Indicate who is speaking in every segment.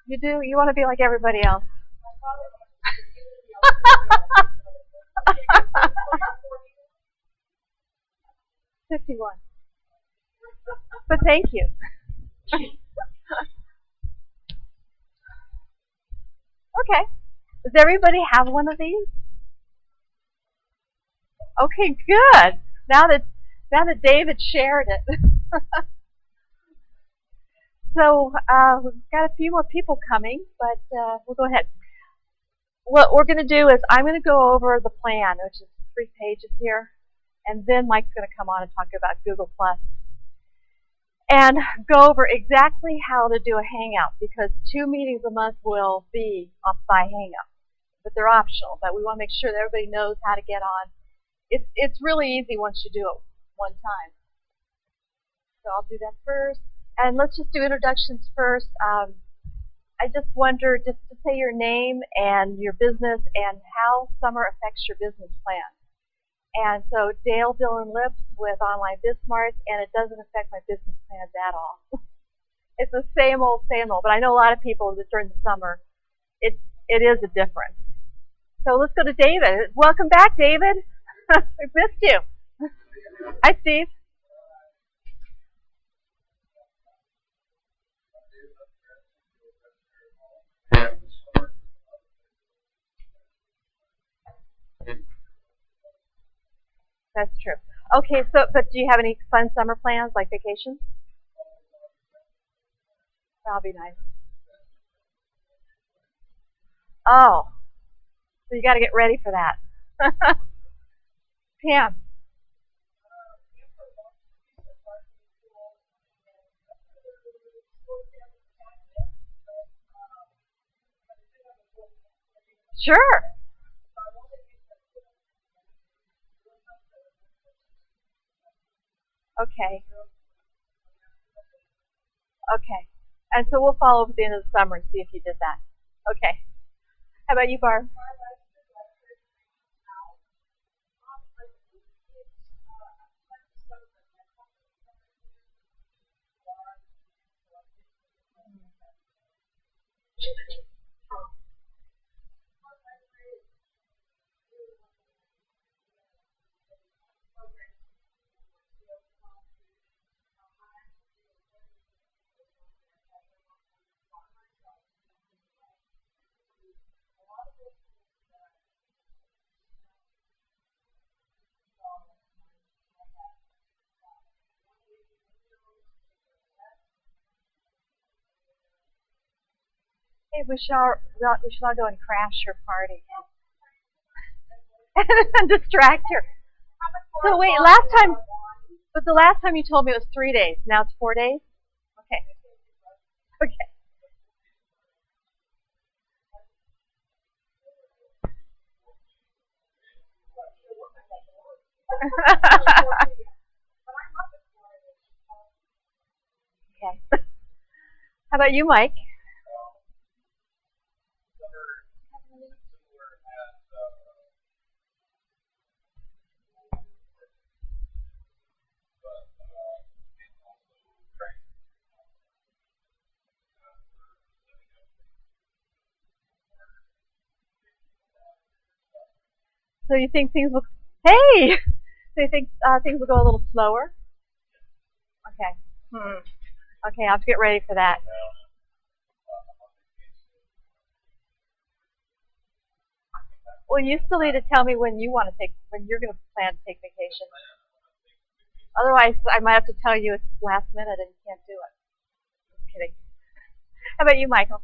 Speaker 1: You do? You want to be like everybody else. 51. But thank you. Okay. Does everybody have one of these? Okay, good. Now that David shared it. So we've got a few more people coming, but we'll go ahead. What we're going to do is I'm going to go over the plan, which is 3 pages here, and then Mike's going to come on and talk about Google+, and go over exactly how to do a Hangout, because 2 meetings a month will be by Hangout, but they're optional. But we want to make sure that everybody knows how to get on. It's really easy once you do it one time. So I'll do that first. And let's just do introductions first. I just wonder, just to say your name and your business and how summer affects your business plan. And so Dale Dillon Lips with Online BizSmarts, and it doesn't affect my business plans at all. It's the same old, but I know a lot of people that during the summer, it is a difference. So let's go to David. Welcome back, David. We missed you. Hi, Steve. That's true. Okay, so, but do you have any fun summer plans, like vacations? That'll be nice. Oh, so you got to get ready for that. Pam. Sure. Okay. Okay. And so we'll follow up at the end of the summer and see if you did that. Okay. How about you, Barb? Hey, we should all go and crash your party and distract her. So wait, the last time you told me it was 3 days. Now it's 4 days? Okay. Okay. Okay. How about you, Mike? So you think things will? Hey, so you think things will go a little slower? Okay. Okay, I'll have to get ready for that. Well, you still need to tell me when you're going to plan to take vacation. Otherwise, I might have to tell you it's last minute and you can't do it. Just kidding. How about you, Michael?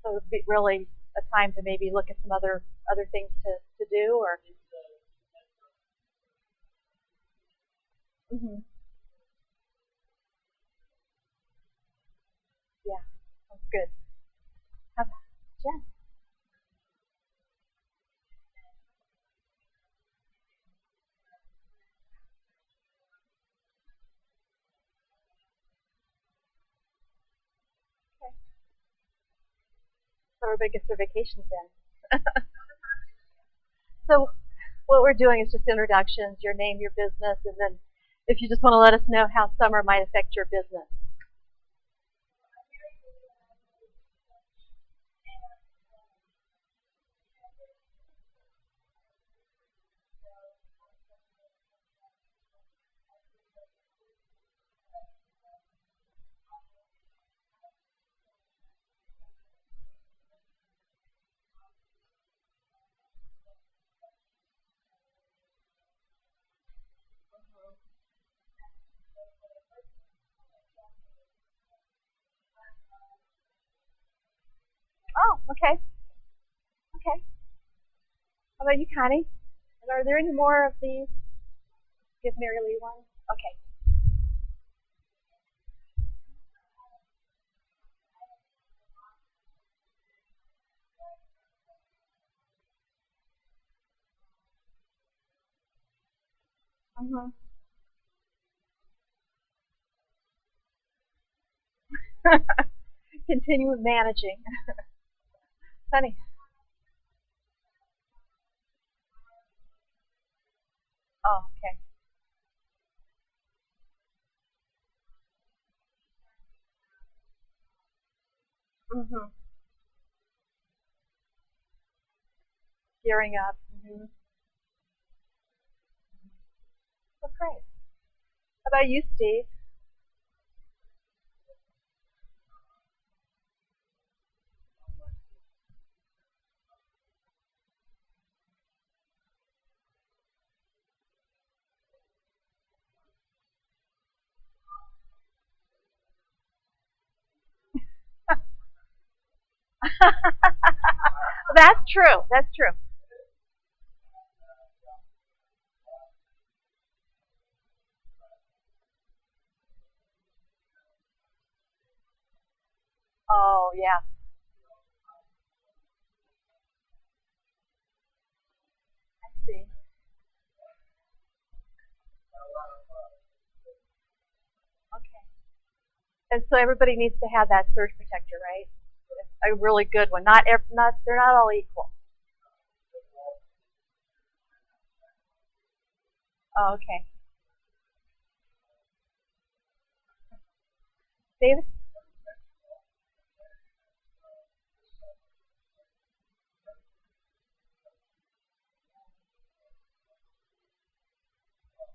Speaker 1: So it would be really a time to maybe look at some other things to do, or. Yeah, that's good. How about Jen? Okay. So everybody gets their vacations in. So what we're doing is just introductions, your name, your business, and then if you just want to let us know how summer might affect your business. Oh, okay. Okay. How about you, Connie? And are there any more of these? Give Mary Lee one. Okay. Mm-hmm. Continue with managing. Funny. Oh, okay. Mm-hmm. Gearing up. Mm-hmm. Well, great. How about you, Steve? That's true. That's true. Oh, yeah. I see. Okay. And so everybody needs to have that surge protector, right? It's a really good one. They're not all equal. Oh, okay. David?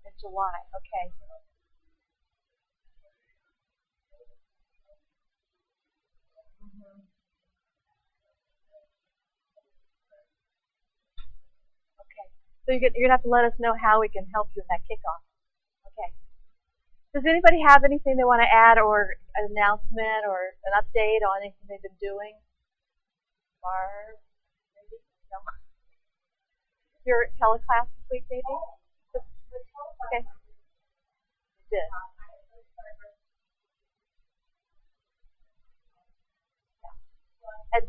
Speaker 1: In July. Okay. Mm-hmm. Okay. So you're going to have to let us know how we can help you in that kickoff. Okay. Does anybody have anything they want to add or an announcement or an update on anything they've been doing? Barb? Maybe? No. Your teleclass this week, maybe? Okay. Good. And,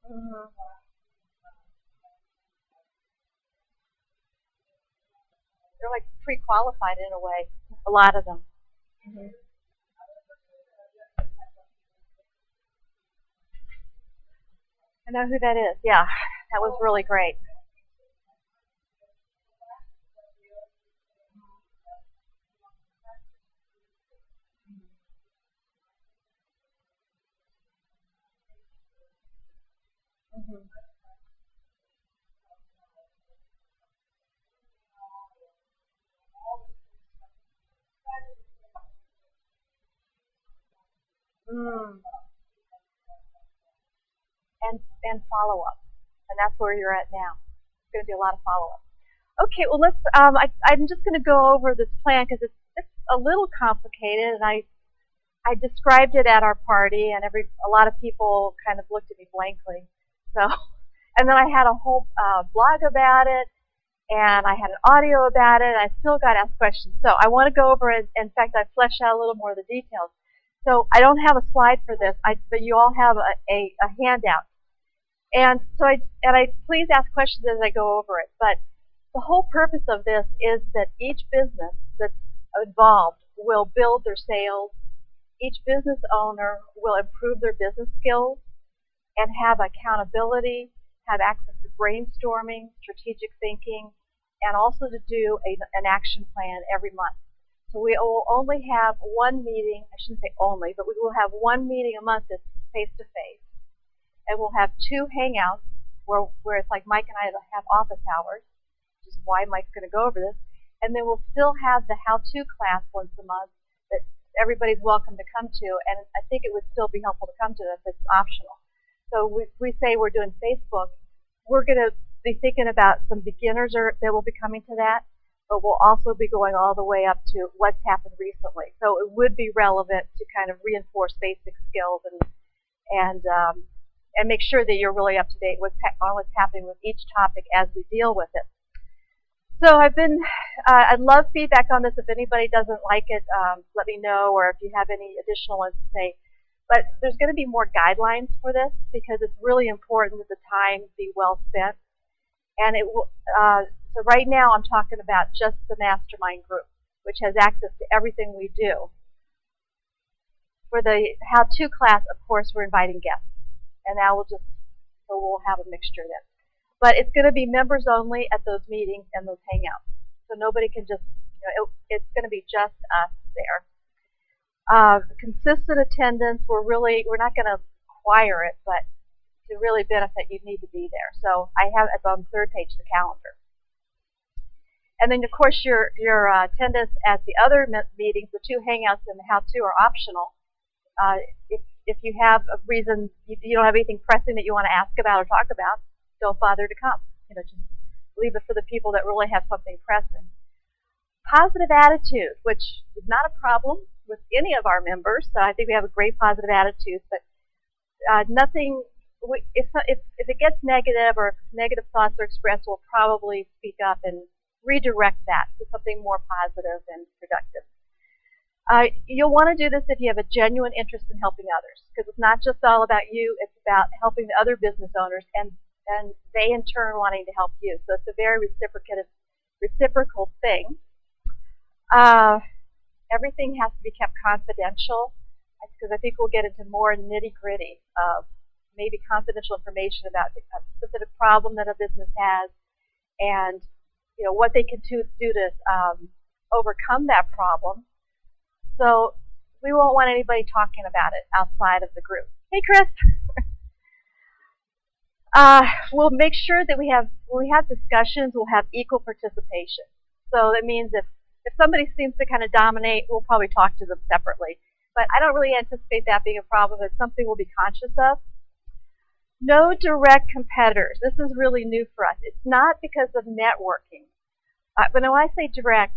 Speaker 1: mm-hmm. They're like pre-qualified in a way, a lot of them. Mm-hmm. I know who that is. Yeah, that was really great. Mm-hmm. Mm. And follow up, and that's where you're at now. It's going to be a lot of follow up. Okay, well let's. I'm just going to go over this plan because it's a little complicated, and I described it at our party, and a lot of people kind of looked at me blankly. So, and then I had a whole blog about it, and I had an audio about it, and I still got asked questions. So I want to go over it. In fact, I fleshed out a little more of the details. So I don't have a slide for this, but you all have a handout. And so I please ask questions as I go over it. But the whole purpose of this is that each business that's involved will build their sales. Each business owner will improve their business skills and have accountability, have access to brainstorming, strategic thinking, and also to do an action plan every month. So we will only have one meeting, I shouldn't say only, but we will have one meeting a month that's face-to-face. And we'll have 2 hangouts where it's like Mike and I have office hours, which is why Mike's going to go over this. And then we'll still have the how-to class once a month that everybody's welcome to come to. And I think it would still be helpful to come to if it's optional. So we say we're doing Facebook. We're going to be thinking about some beginners that will be coming to that, but we'll also be going all the way up to what's happened recently. So it would be relevant to kind of reinforce basic skills and make sure that you're really up to date on what's happening with each topic as we deal with it. So I'd love feedback on this. If anybody doesn't like it, let me know, or if you have any additional ones to say. But there's going to be more guidelines for this because it's really important that the time be well spent. And it will. So right now I'm talking about just the mastermind group, which has access to everything we do. For the how-to class, of course, we're inviting guests. And now we'll have a mixture then. But it's going to be members only at those meetings and those hangouts. So nobody can just, it's going to be just us there. Consistent attendance, we're not going to require it, but to really benefit, you need to be there. So I have it on the 3rd page, the calendar. And then, of course, your attendance at the other meetings, the 2 hangouts and the how-to are optional. If you have a reason, you don't have anything pressing that you want to ask about or talk about, don't bother to come. Just leave it for the people that really have something pressing. Positive attitude, which is not a problem with any of our members. So I think we have a great positive attitude, but nothing. If it gets negative or if negative thoughts are expressed, we'll probably speak up and redirect that to something more positive and productive. You'll want to do this if you have a genuine interest in helping others, because it's not just all about you, it's about helping the other business owners and they in turn wanting to help you. So it's a very reciprocal thing. Everything has to be kept confidential, because I think we'll get into more nitty-gritty of maybe confidential information about a specific problem that a business has and what they can do to overcome that problem. So we won't want anybody talking about it outside of the group. Hey, Chris. We'll make sure that when we have discussions, we'll have equal participation. So that means if somebody seems to kind of dominate, we'll probably talk to them separately. But I don't really anticipate that being a problem. It's something we'll be conscious of. No direct competitors. This is really new for us. It's not because of networking. But when I say direct,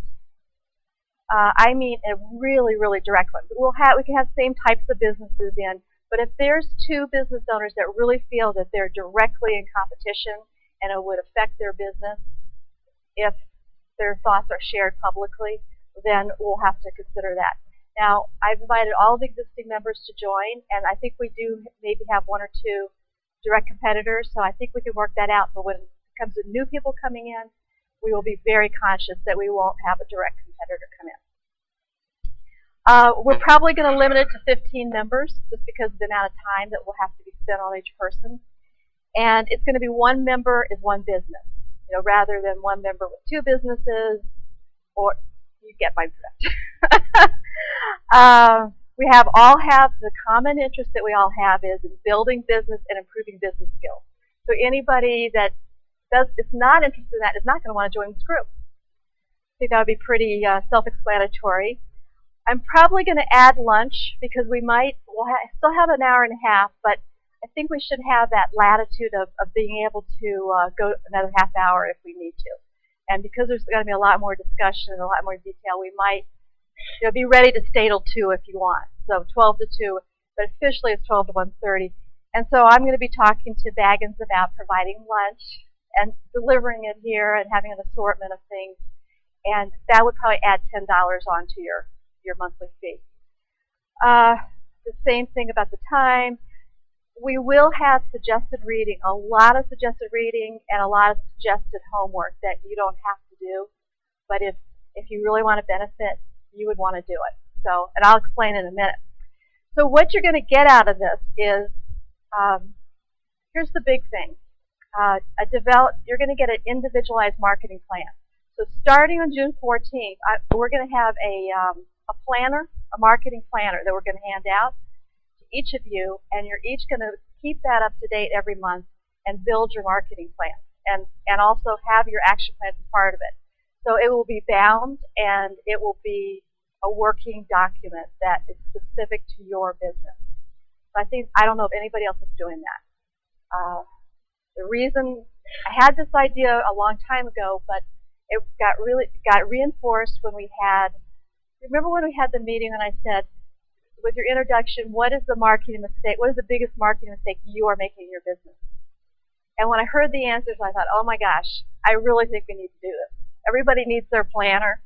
Speaker 1: I mean a really, really direct one. We can have same types of businesses in, but if there's 2 business owners that really feel that they're directly in competition and it would affect their business if their thoughts are shared publicly, then we'll have to consider that. Now, I've invited all the existing members to join, and I think we do maybe have 1 or 2 direct competitors, so I think we can work that out. But when it comes to new people coming in, we will be very conscious that we won't have a direct competitor come in. We're probably going to limit it to 15 members just because of the amount of time that will have to be spent on each person. And it's going to be 1 member is 1 business, rather than 1 member with 2 businesses, or you get my drift. We all have the common interest that we all have is in building business and improving business skills. So anybody that is not interested in that is not going to want to join this group. I think that would be pretty self-explanatory. I'm probably going to add lunch because we'll still have an hour and a half, but I think we should have that latitude of being able to go another half hour if we need to. And because there's going to be a lot more discussion and a lot more detail, we might be ready to stay till 2 if you want. So 12 to 2, but officially it's 12 to 1:30. And so I'm going to be talking to Baggins about providing lunch and delivering it here and having an assortment of things. And that would probably add $10 onto your monthly fee. The same thing about the time. we will have suggested reading, a lot of suggested reading and a lot of suggested homework that you don't have to do. But if you really want to benefit, you would want to do it. So, and I'll explain in a minute. So what you're going to get out of this is, here's the big thing. You're going to get an individualized marketing plan. So starting on June 14th, we're going to have a planner, a marketing planner that we're going to hand out to each of you, and you're each going to keep that up to date every month and build your marketing plan, and also have your action plans as part of it. So it will be bound, and it will be a working document that is specific to your business. So I don't know if anybody else is doing that. The reason I had this idea a long time ago, but it got reinforced when we had. Remember when we had the meeting and I said, with your introduction, what is the marketing mistake? What is the biggest marketing mistake you are making in your business? And when I heard the answers, I thought, oh my gosh, I really think we need to do this. Everybody needs their planner,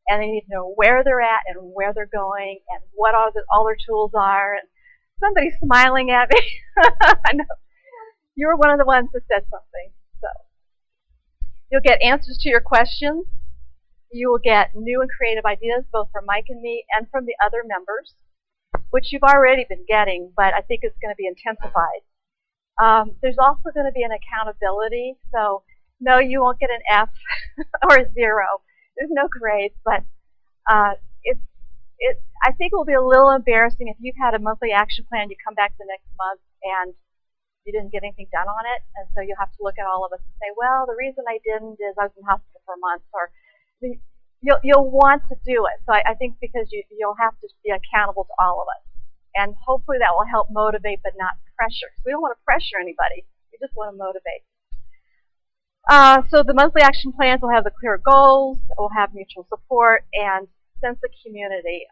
Speaker 1: and they need to know where they're at and where they're going and what all their tools are. And somebody's smiling at me. I know. You were one of the ones that said something. So you'll get answers to your questions. You will get new and creative ideas both from Mike and me and from the other members, which you've already been getting, but I think it's going to be intensified. There's also going to be an accountability. So no, you won't get an F or a 0. There's no grades, but I think it will be a little embarrassing if you've had a monthly action plan, you come back the next month and you didn't get anything done on it, and so you'll have to look at all of us and say, well, the reason I didn't is I was in hospital for a month, or you'll want to do it. So I think because you'll have to be accountable to all of us, and hopefully that will help motivate but not pressure. So we don't want to pressure anybody. We just want to motivate. So the monthly action plans will have the clear goals, will have mutual support, and sense of community.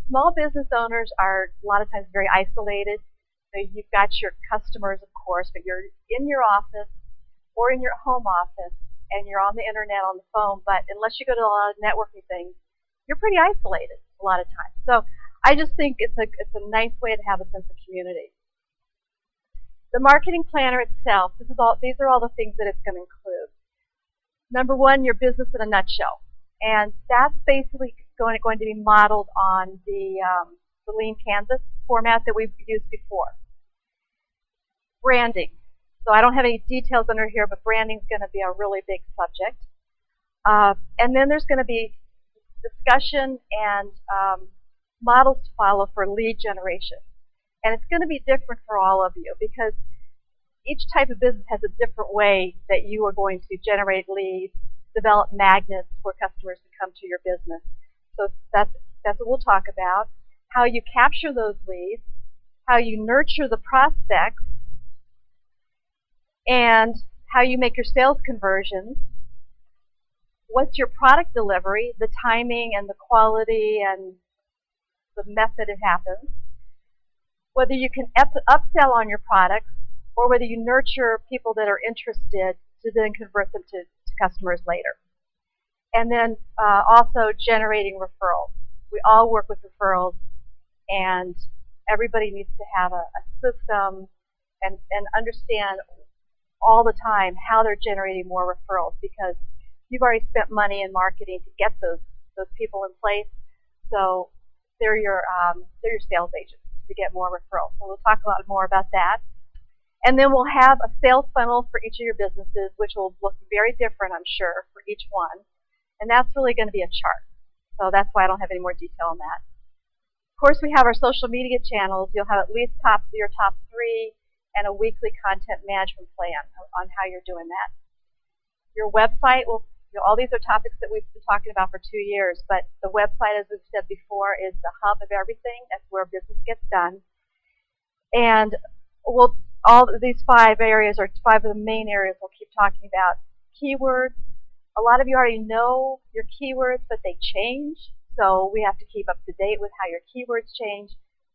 Speaker 1: Small business owners are a lot of times very isolated. So you've got your customers, of course, but you're in your office or in your home office, and you're on the internet, on the phone, but unless you go to a lot of networking things, you're pretty isolated a lot of times. So I just think it's a nice way to have a sense of community. The marketing planner itself, these are all the things that it's going to include. Number one, your business in a nutshell. And that's basically going to be modeled on the lean canvas format that we've used before. Branding. So I don't have any details under here, but branding is going to be a really big subject. And then there's going to be discussion and models to follow for lead generation. And it's going to be different for all of you because each type of business has a different way that you are going to generate leads, develop magnets for customers to come to your business. So that's what we'll talk about. How you capture those leads, how you nurture the prospects, and how you make your sales conversions. What's your product delivery, the timing and the quality and the method it happens. Whether you can upsell on your products or whether you nurture people that are interested to then convert them to customers later. And then also generating referrals. We all work with referrals, and everybody needs to have a system and understand all the time how they're generating more referrals, because you've already spent money in marketing to get those people in place. So they're your sales agents to get more referrals. So we'll talk a lot more about that. And then we'll have a sales funnel for each of your businesses, which will look very different, I'm sure, for each one. And that's really going to be a chart. So that's why I don't have any more detail on that. Of course, we have our social media channels. You'll have at least your top 3 and a weekly content management plan on how you're doing that. Your website will, all these are topics that we've been talking about for 2 years, but the website, as we've said before, is the hub of everything. That's where business gets done. And all of these 5 areas are 5 of the main areas we'll keep talking about. Keywords. A lot of you already know your keywords, but they change. So we have to keep up to date with how your keywords change.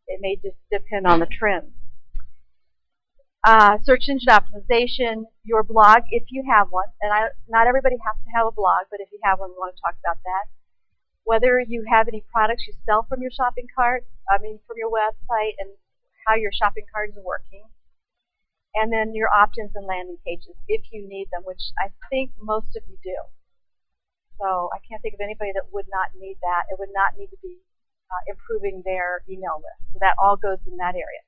Speaker 1: It may just depend on the trends. Search engine optimization, your blog, if you have one. And not everybody has to have a blog, but if you have one, we want to talk about that. Whether you have any products you sell from your shopping cart, from your website, and how your shopping carts are working, and then your opt-ins and landing pages if you need them, which I think most of you do. So I can't think of anybody that would not need that. It would not need to be improving their email list. So that all goes in that area.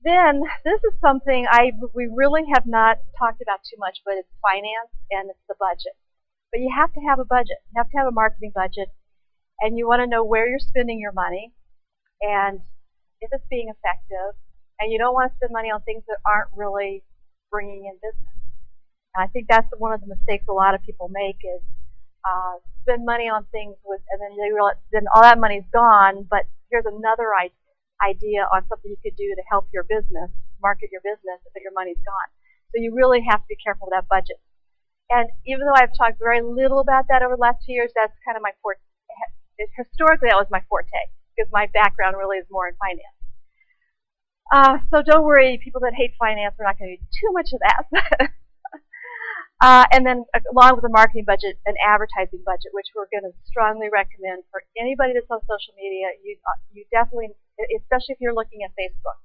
Speaker 1: Then this is something we really have not talked about too much, but it's finance and it's the budget. But you have to have a budget. You have to have a marketing budget, and you want to know where you're spending your money and if it's being effective. And you don't want to spend money on things that aren't really bringing in business. And I think that's one of the mistakes a lot of people make is spend money on things and then they realize then all that money's gone. But here's another idea on something you could do to help your business, market your business, but your money's gone. So you really have to be careful with that budget. And even though I've talked very little about that over the last 2 years, that's kind of my forte. Historically, that was my forte because my background really is more in finance. So don't worry, people that hate finance, we're not going to do too much of that. And then along with the marketing budget, an advertising budget, which we're going to strongly recommend for anybody that's on social media. You definitely, especially if you're looking at Facebook,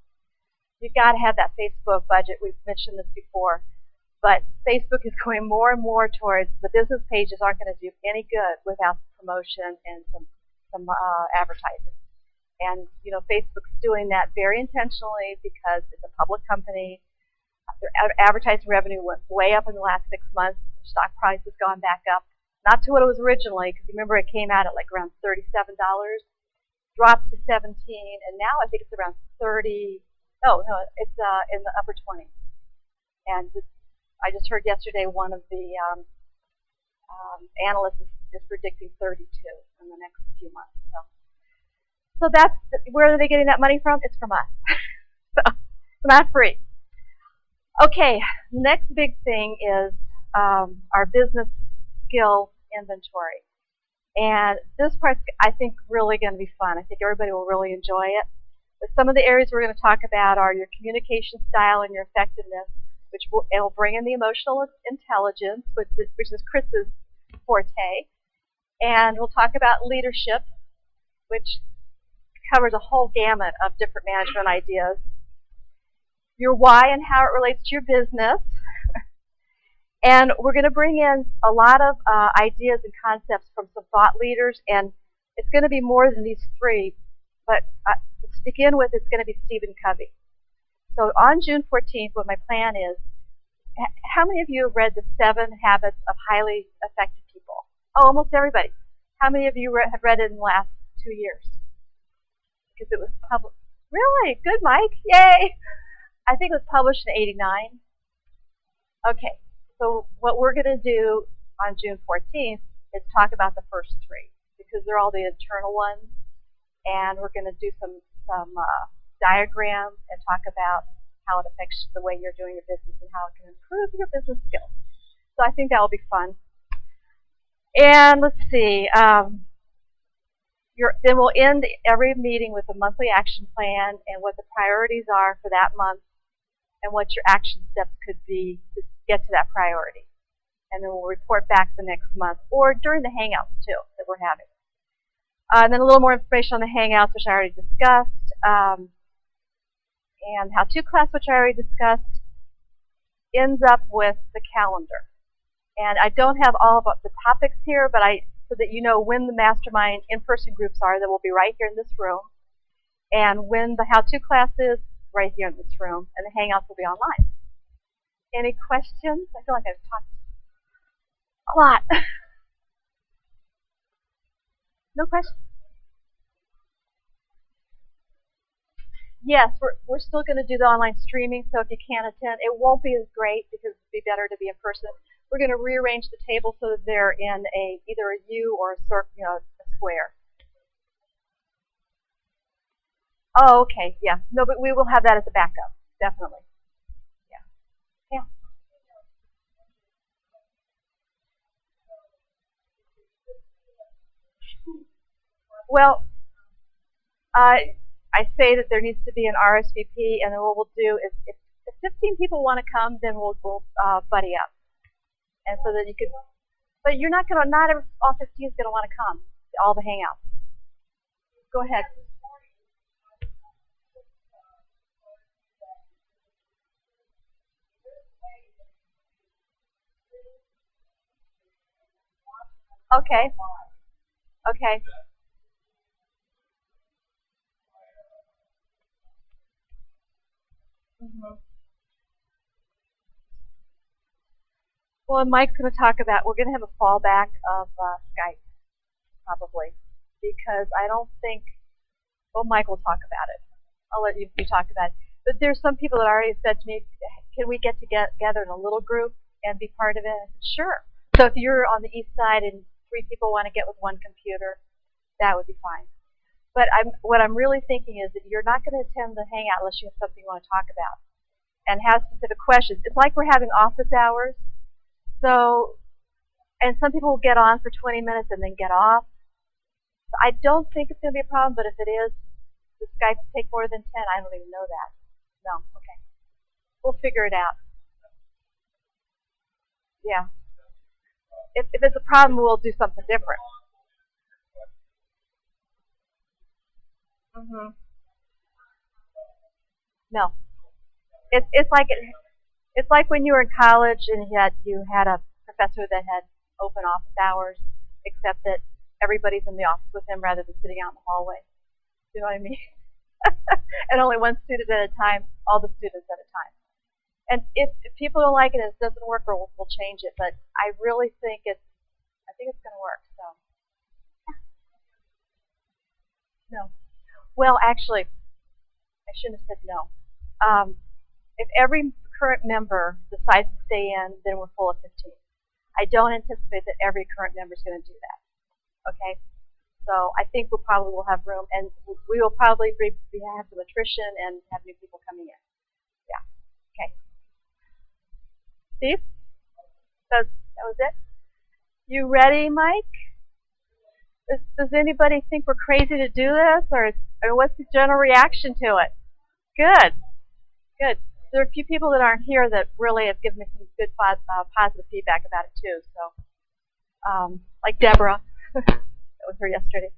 Speaker 1: you've got to have that Facebook budget. We've mentioned this before. But Facebook is going more and more towards the business pages aren't going to do any good without promotion and some advertising. And Facebook's doing that very intentionally because it's a public company. Their advertising revenue went way up in the last 6 months. Their stock price has gone back up, not to what it was originally, because remember it came out at like around $37, dropped to 17, and now I think it's around 30. Oh no, it's in the upper 20s. And I just heard yesterday one of the analysts is predicting 32 in the next few months. So that's where are they getting that money from? It's from us. So it's not free. Okay, next big thing is our business skill inventory. And this part's, I think, really going to be fun. I think everybody will really enjoy it. But some of the areas we're going to talk about are your communication style and your effectiveness, which it'll bring in the emotional intelligence, which is Chris's forte. And we'll talk about leadership, which covers a whole gamut of different management ideas. Your why and how it relates to your business. And we're going to bring in a lot of ideas and concepts from some thought leaders, and it's going to be more than these three, but to begin with, it's going to be Stephen Covey. So on June 14th, what my plan is, how many of you have read the 7 Habits of Highly Effective People? Oh, almost everybody. How many of you have read it in the last 2 years? Because it was published. Really? Good, Mike. Yay! I think it was published in '89. Okay, so what we're going to do on June 14th is talk about the first 3, because they're all the internal ones, and we're going to do some diagrams and talk about how it affects the way you're doing your business and how it can improve your business skills. So I think that will be fun. And let's see. Then we'll end every meeting with a monthly action plan and what the priorities are for that month and what your action steps could be to get to that priority. And then we'll report back the next month or during the Hangouts, too, that we're having. And then a little more information on the Hangouts, which I already discussed. And how-to class, which I already discussed, ends up with the calendar. And I don't have all of the topics here, but so that you know when the mastermind in-person groups are, that will be right here in this room. And when the how-to class is, right here in this room. And the Hangouts will be online. Any questions? I feel like I've talked a lot. No questions? Yes, we're still going to do the online streaming, so if you can't attend, it won't be as great because it would be better to be in person. We're going to rearrange the tables so that they're in either a U or a circle, a square. Oh, okay, yeah. No, but we will have that as a backup, definitely. Yeah. Yeah. Well, I say that there needs to be an RSVP, and then what we'll do is if 15 people want to come, then we'll buddy up. And so that you could, but you're not going to, all 15 is going to want to come to all the Hangouts. Go ahead. Okay. Okay. Hmm. Well, and Mike's going to talk about, we're going to have a fallback of Skype, probably, because I don't think, well, Mike will talk about it. I'll let you talk about it. But there's some people that already said to me, can we get together in a little group and be part of it? I said, sure. So if you're on the east side and 3 people want to get with one computer, that would be fine. But what I'm really thinking is that you're not going to attend the Hangout unless you have something you want to talk about and have specific questions. It's like we're having office hours. So, and some people will get on for 20 minutes and then get off. So I don't think it's going to be a problem, but if it is, does Skype take more than 10? I don't even know that. No, okay. We'll figure it out. Yeah. If it's a problem, we'll do something different. Mm-hmm. No. It's like when you were in college and you had a professor that had open office hours, except that everybody's in the office with him rather than sitting out in the hallway. You know what I mean? And only one student at a time, all the students at a time. And if people don't like it and it doesn't work, we'll change it. But I really think it's going to work. So, yeah. No. Well, actually, I shouldn't have said no. If every current member decides to stay in, then we're full of 15. I don't anticipate that every current member is going to do that. Okay? So I think we'll probably will have room, and we will probably have some attrition and have new people coming in. Yeah. Okay. Steve? That was it? You ready, Mike? Does anybody think we're crazy to do this, or what's the general reaction to it? Good. Good. There are a few people that aren't here that really have given me some good positive feedback about it too. So, like Deborah, that was her yesterday.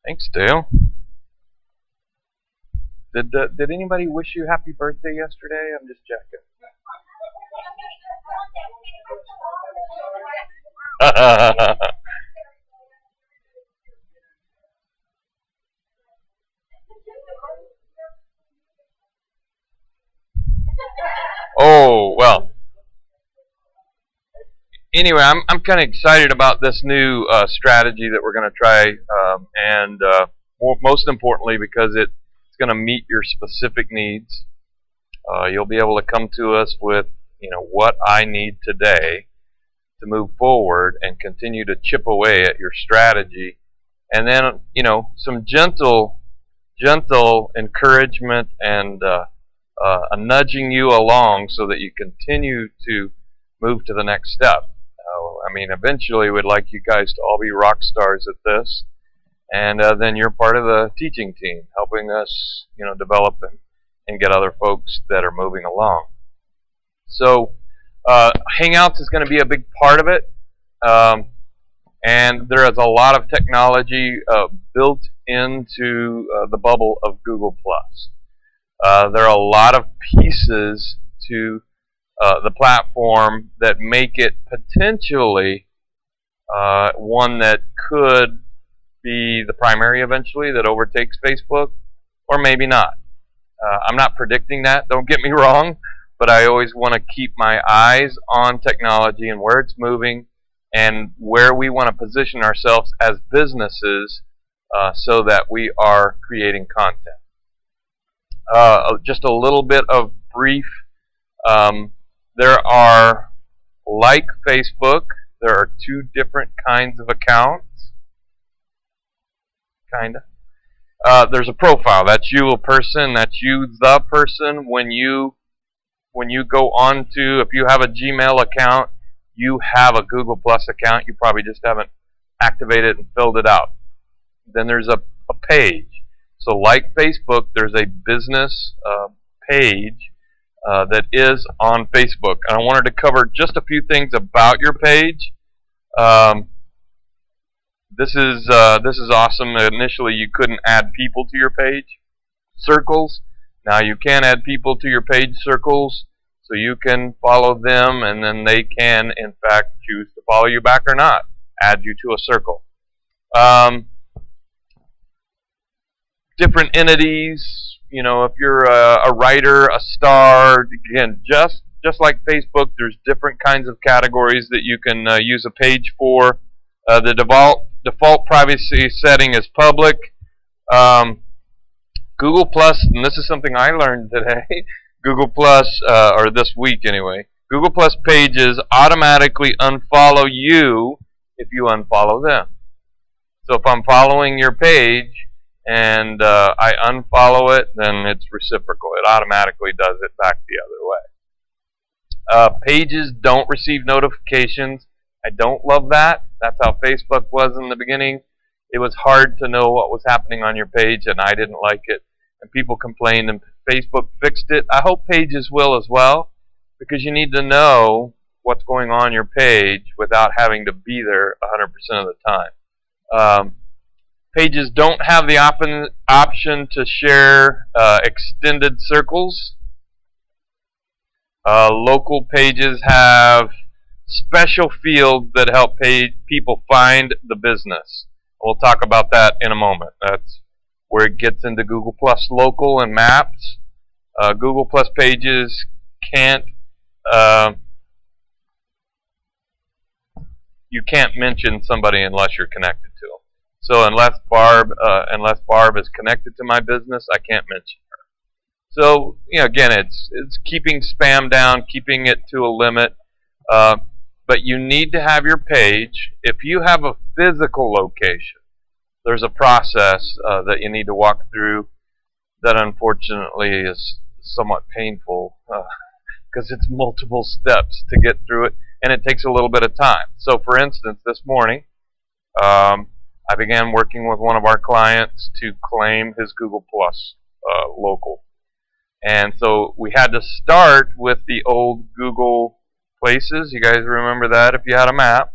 Speaker 2: Thanks, Dale. Did anybody wish you happy birthday yesterday? I'm just checking. Oh, well. Anyway, I'm kind of excited about this new strategy that we're going to try, and most importantly, because it's going to meet your specific needs. You'll be able to come to us with, what I need today to move forward and continue to chip away at your strategy, and then, some gentle encouragement and a nudging you along so that you continue to move to the next step. Eventually we'd like you guys to all be rock stars at this, and then you're part of the teaching team, helping us, develop and get other folks that are moving along. So, Hangouts is going to be a big part of it, and there is a lot of technology built into the bubble of Google+. There are a lot of pieces to the platform that make it potentially one that could be the primary eventually that overtakes Facebook, or maybe not. I'm not predicting that, don't get me wrong, but I always want to keep my eyes on technology and where it's moving and where we want to position ourselves as businesses so that we are creating content. Just a little bit of brief. There are, like Facebook, there are 2 different kinds of accounts. Kinda. There's a profile. That's you, a person. That's you, the person. When you go on to, if you have a Gmail account, you have a Google Plus account. You probably just haven't activated and filled it out. Then there's a page. So like Facebook, there's a business page that is on Facebook. And I wanted to cover just a few things about your page. This is awesome. Initially, you couldn't add people to your page circles. Now you can add people to your page circles, so you can follow them, and then they can, in fact, choose to follow you back or not, add you to a circle. Different entities. If you're a writer, a star, again, just like Facebook, there's different kinds of categories that you can use a page for. The default privacy setting is public. Google Plus, and this is something I learned today, Google Plus, or this week anyway, Google Plus pages automatically unfollow you if you unfollow them. So if I'm following your page and I unfollow it, then it's reciprocal. It automatically does it back the other way. Pages don't receive notifications. I don't love that. That's how Facebook was in the beginning. It was hard to know what was happening on your page, and I didn't like it. And people complained, and Facebook fixed it. I hope pages will as well, because you need to know what's going on your page without having to be there 100% of the time. Pages don't have the option to share extended circles. Local pages have special fields that help people find the business. We'll talk about that in a moment. That's where it gets into Google Plus Local and Maps. Google Plus pages can't you can't mention somebody unless you're connected to them. So unless Barb is connected to my business, I can't mention her. So again, it's keeping spam down, keeping it to a limit. But you need to have your page. If you have a physical location, there's a process that you need to walk through that unfortunately is somewhat painful because it's multiple steps to get through it, and it takes a little bit of time. So for instance, this morning, I began working with one of our clients to claim his Google Plus local. And so we had to start with the old Google Places. You guys remember that if you had a map.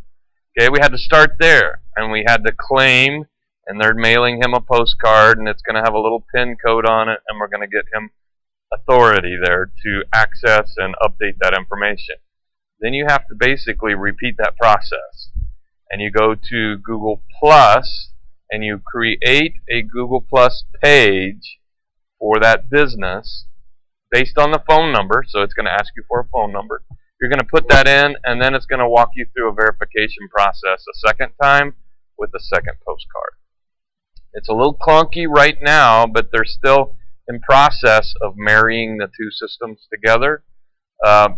Speaker 2: Okay, we had to start there, and we had to claim, and they're mailing him a postcard, and it's going to have a little PIN code on it, and we're going to get him authority there to access and update that information. Then you have to basically repeat that process. And you go to Google Plus, and you create a Google Plus page for that business based on the phone number. So it's going to ask you for a phone number. You're going to put that in, and then it's going to walk you through a verification process a second time with a second postcard. It's a little clunky right now, but they're still in process of marrying the two systems together.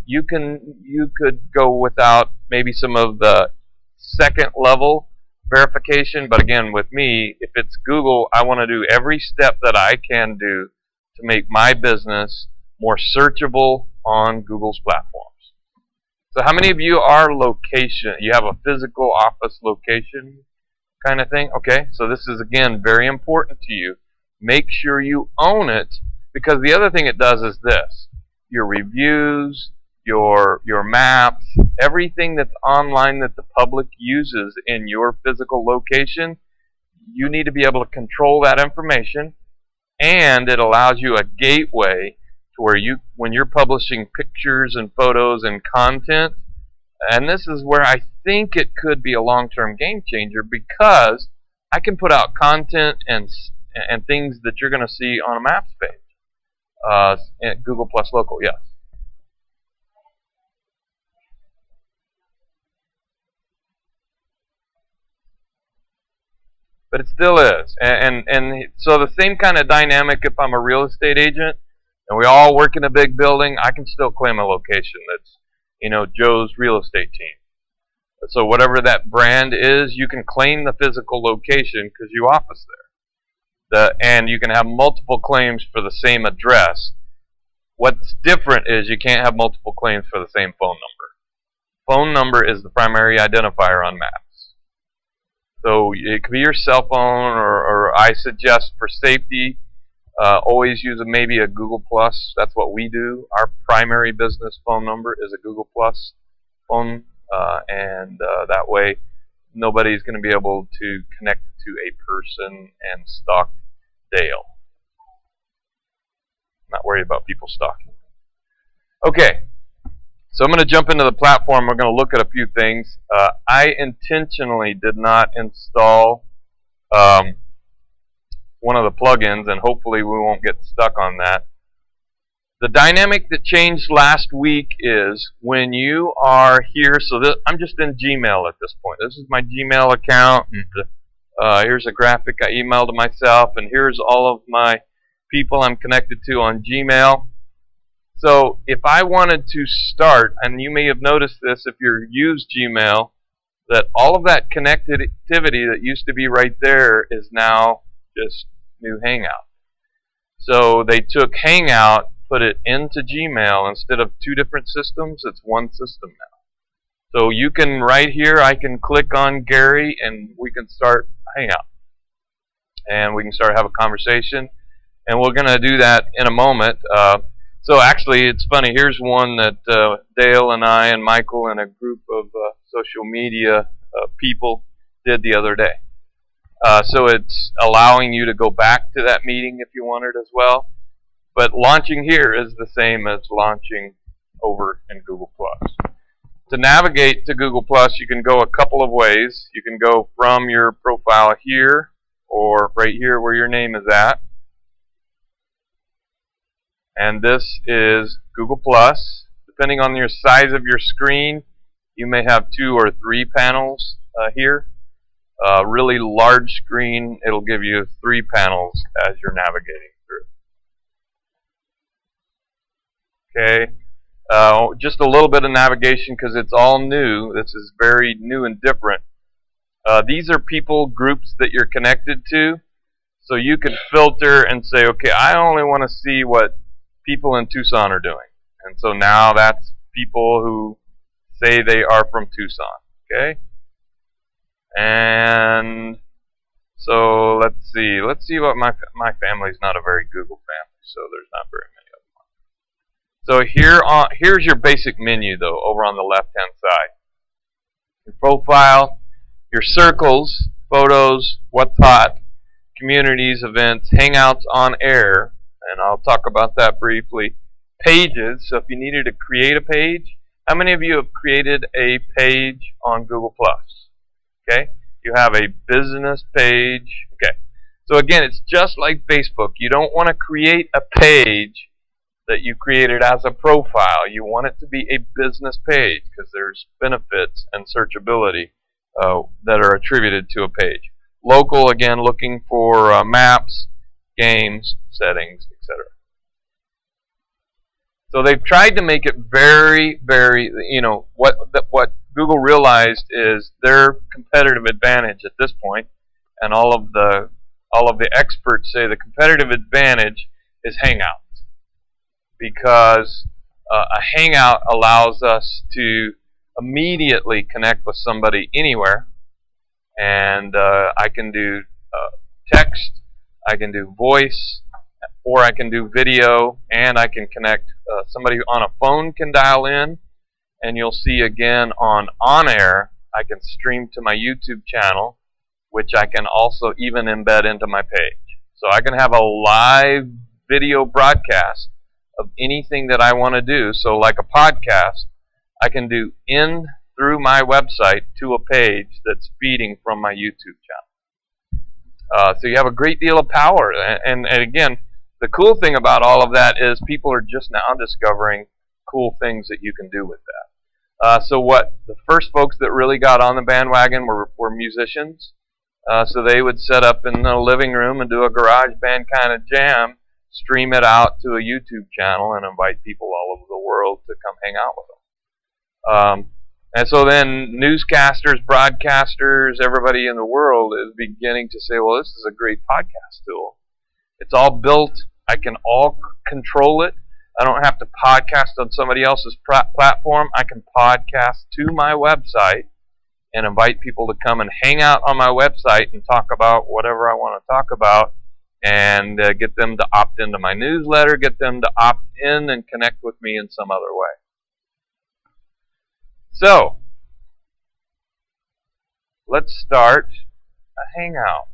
Speaker 2: You could go without maybe some of the second level verification, but again, with me, if it's Google, I want to do every step that I can do to make my business more searchable on Google's platforms. So how many of you are location? You have a physical office location kind of thing? Okay, so this is again very important to you. Make sure you own it, because the other thing it does is this. Your reviews, your maps, everything that's online that the public uses in your physical location, you need to be able to control that information, and it allows you a gateway to where when you're publishing pictures and photos and content, and this is where I think it could be a long-term game changer, because I can put out content and things that you're going to see on a maps page. At Google Plus Local, yes. But it still is. And so the same kind of dynamic if I'm a real estate agent and we all work in a big building, I can still claim a location that's, Joe's real estate team. So whatever that brand is, you can claim the physical location because you office there. And you can have multiple claims for the same address. What's different is you can't have multiple claims for the same phone number. Phone number is the primary identifier on maps. So it could be your cell phone, or I suggest for safety, always use maybe a Google Plus. That's what we do. Our primary business phone number is a Google Plus phone, and that way nobody's going to be able to connect to a person and stalk Dale. Not worried about people stalking. Okay, so I'm going to jump into the platform. We're going to look at a few things. I intentionally did not install one of the plugins, and hopefully we won't get stuck on that. The dynamic that changed last week is when you are here, so I'm just in Gmail at this point. This is my Gmail account, and here's a graphic I emailed to myself, and here's all of my people I'm connected to on Gmail. So if I wanted to start, and you may have noticed this if you use Gmail, that all of that connectivity that used to be right there is now just new Hangout. So they took Hangout, put it into Gmail. Instead of two different systems, it's one system now. So you can, right here, I can click on Gary and we can start Hangout. And we can start have a conversation. And we're going to do that in a moment. So actually, it's funny. Here's one that Dale and I and Michael and a group of social media people did the other day. So it's allowing you to go back to that meeting if you wanted as well. But launching here is the same as launching over in Google+. To navigate to Google+, you can go a couple of ways. You can go from your profile here or right here where your name is at. And this is Google+. Depending on your size of your screen, you may have 2 or 3 panels here. Really large screen, it'll give you 3 panels as you're navigating through. Okay, just a little bit of navigation because it's all new. This is very new and different. These are people groups that you're connected to. So you could filter and say, okay, I only want to see what people in Tucson are doing. And so now that's people who say they are from Tucson. Okay? And so let's see. Let's see what my family's not a very Google family, so there's not very many of them. So here's your basic menu though, over on the left-hand side. Your profile, your circles, photos, what's hot, communities, events, hangouts on air, and I'll talk about that briefly. Pages, so if you needed to create a page, how many of you have created a page on Google+? Okay, you have a business page. Okay, so again, it's just like Facebook. You don't want to create a page that you created as a profile. You want it to be a business page because there's benefits and searchability that are attributed to a page. Local, again, looking for maps, games, settings, etc. So they've tried to make it very, very, what Google realized is their competitive advantage at this point, and all of the experts say the competitive advantage is Hangouts, because a Hangout allows us to immediately connect with somebody anywhere, and I can do text, I can do voice, or I can do video, and I can connect. Somebody on a phone can dial in, and you'll see again on air, I can stream to my YouTube channel, which I can also even embed into my page. So I can have a live video broadcast of anything that I want to do. So like a podcast, I can do in through my website to a page that's feeding from my YouTube channel. So you have a great deal of power. And again, the cool thing about all of that is people are just now discovering cool things that you can do with that. So what the first folks that really got on the bandwagon were musicians. So they would set up in the living room and do a garage band kind of jam, stream it out to a YouTube channel, and invite people all over the world to come hang out with them. And so then newscasters, broadcasters, everybody in the world is beginning to say, well, this is a great podcast tool. It's all built. I can all control it. I don't have to podcast on somebody else's platform. I can podcast to my website and invite people to come and hang out on my website and talk about whatever I want to talk about, and get them to opt into my newsletter, get them to opt in and connect with me in some other way. So, let's start a Hangout.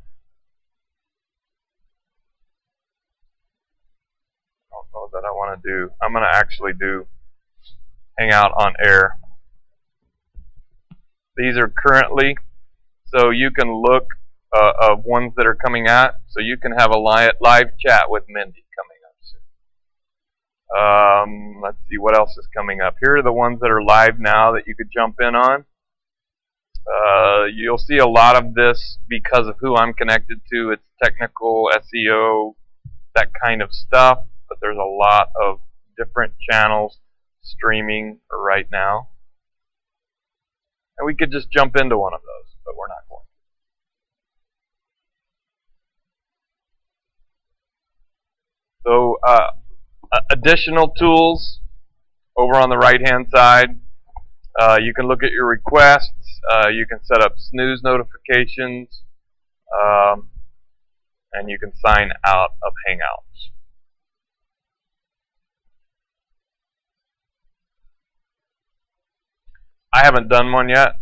Speaker 2: I don't know that I want to do. I'm going to actually do Hangout on air. These are currently, so you can look of ones that are coming out. So you can have a live chat with Mindy coming up soon. Let's see what else is coming up. Here are the ones that are live now that you could jump in on. You'll see a lot of this because of who I'm connected to. It's technical, SEO, that kind of stuff. But there's a lot of different channels streaming right now. And we could just jump into one of those, but we're not going to. So additional tools over on the right-hand side. You can look at your requests. You can set up snooze notifications. And you can sign out of Hangouts. I haven't done one yet.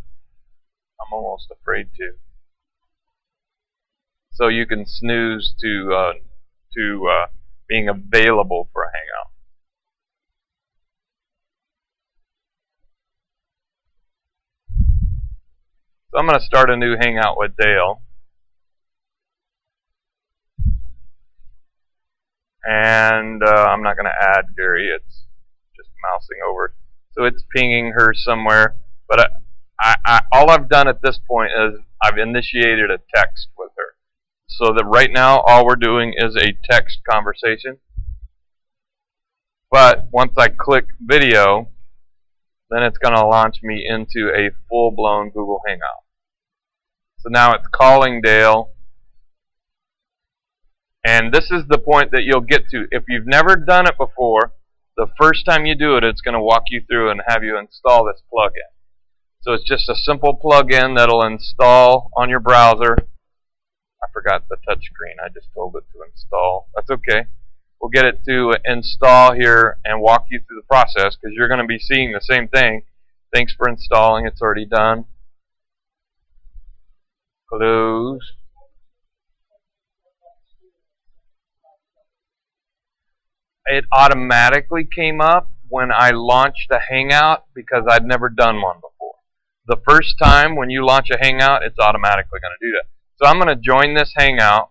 Speaker 2: I'm almost afraid to. So you can snooze to being available for a Hangout. So I'm going to start a new Hangout with Dale. And I'm not going to add Gary. It's just mousing over. So it's pinging her somewhere. But all I've done at this point is I've initiated a text with her. So that right now all we're doing is a text conversation. But once I click video, then it's going to launch me into a full-blown Google Hangout. So now it's calling Dale. And this is the point that you'll get to. If you've never done it before, the first time you do it, it's going to walk you through and have you install this plugin. So it's just a simple plugin that'll install on your browser. I forgot the touchscreen. I just told it to install. That's okay. We'll get it to install here and walk you through the process because you're going to be seeing the same thing. Thanks for installing. It's already done. Close. It automatically came up when I launched a Hangout because I'd never done one before. The first time when you launch a Hangout, it's automatically going to do that. So I'm going to join this Hangout.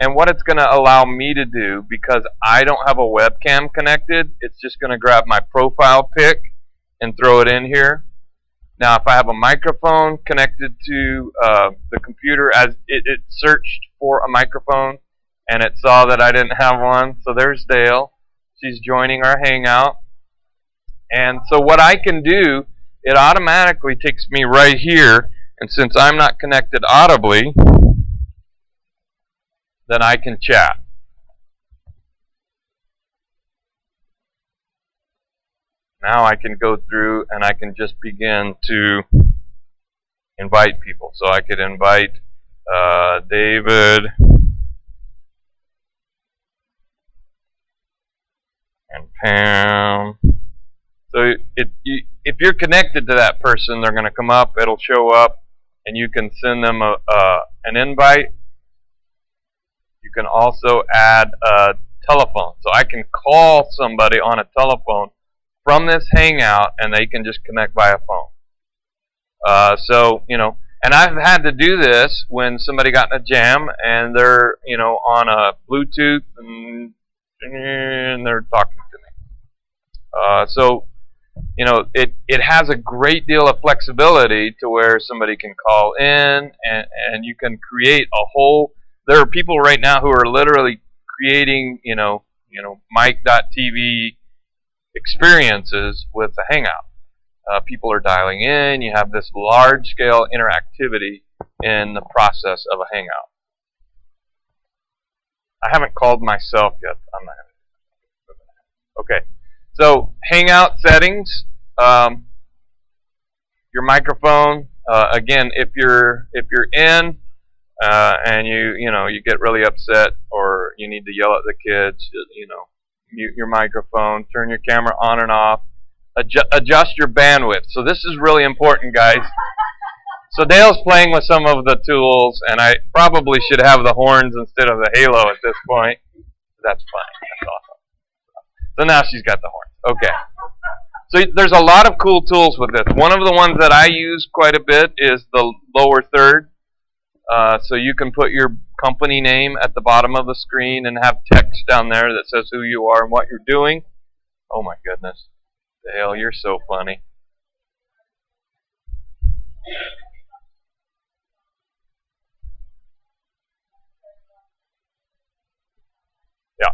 Speaker 2: And what it's going to allow me to do, because I don't have a webcam connected, it's just going to grab my profile pic and throw it in here. Now, if I have a microphone connected to the computer, as it searched for a microphone, and it saw that I didn't have one. So there's Dale. She's joining our Hangout. And so what I can do, it automatically takes me right here. And since I'm not connected audibly, then I can chat. Now I can go through and I can just begin to invite people. So I could invite David and Pam. So if you're connected to that person, they're going to come up, it'll show up, and you can send them an invite. You can also add a telephone. So I can call somebody on a telephone from this Hangout, and they can just connect via phone. So, and I've had to do this when somebody got in a jam, and they're, on a Bluetooth, and they're talking to me. So, it has a great deal of flexibility to where somebody can call in, and you can create a whole. There are people right now who are literally creating, mic.tv experiences with the Hangout. People are dialing in. You have this large-scale interactivity in the process of a Hangout. I haven't called myself yet. I'm not going to. Okay. So Hangout settings. Your microphone. Again, if you're in. And you get really upset, or you need to yell at the kids, mute your microphone, turn your camera on and off, adjust your bandwidth. So this is really important, guys. So Dale's playing with some of the tools, and I probably should have the horns instead of the halo at this point. That's fine. That's awesome. So now she's got the horns. Okay. So there's a lot of cool tools with this. One of the ones that I use quite a bit is the lower third. So you can put your company name at the bottom of the screen and have text down there that says who you are and what you're doing. Oh my goodness. Dale, you're so funny. Yeah.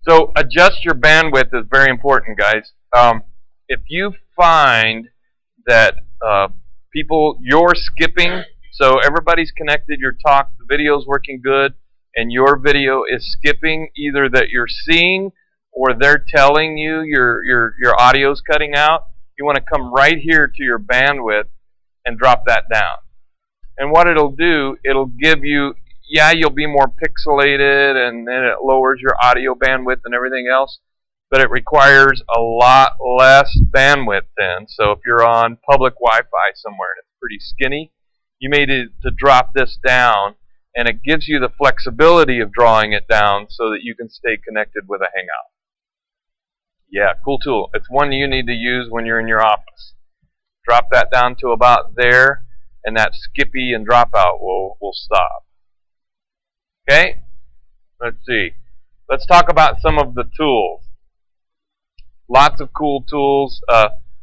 Speaker 2: So adjust your bandwidth is very important, guys. If you find that you're skipping, so everybody's connected, your talk, the video's working good, and your video is skipping, either that you're seeing or they're telling you your audio's cutting out, you want to come right here to your bandwidth and drop that down. And what it'll do, it'll give you, yeah, you'll be more pixelated, and then it lowers your audio bandwidth and everything else, but it requires a lot less bandwidth then. So if you're on public Wi-Fi somewhere and it's pretty skinny, you may need to drop this down, and it gives you the flexibility of drawing it down so that you can stay connected with a Hangout. Yeah, cool tool. It's one you need to use when you're in your office. Drop that down to about there, and that skippy and dropout will stop. Okay? Let's see. Let's talk about some of the tools. Lots of cool tools.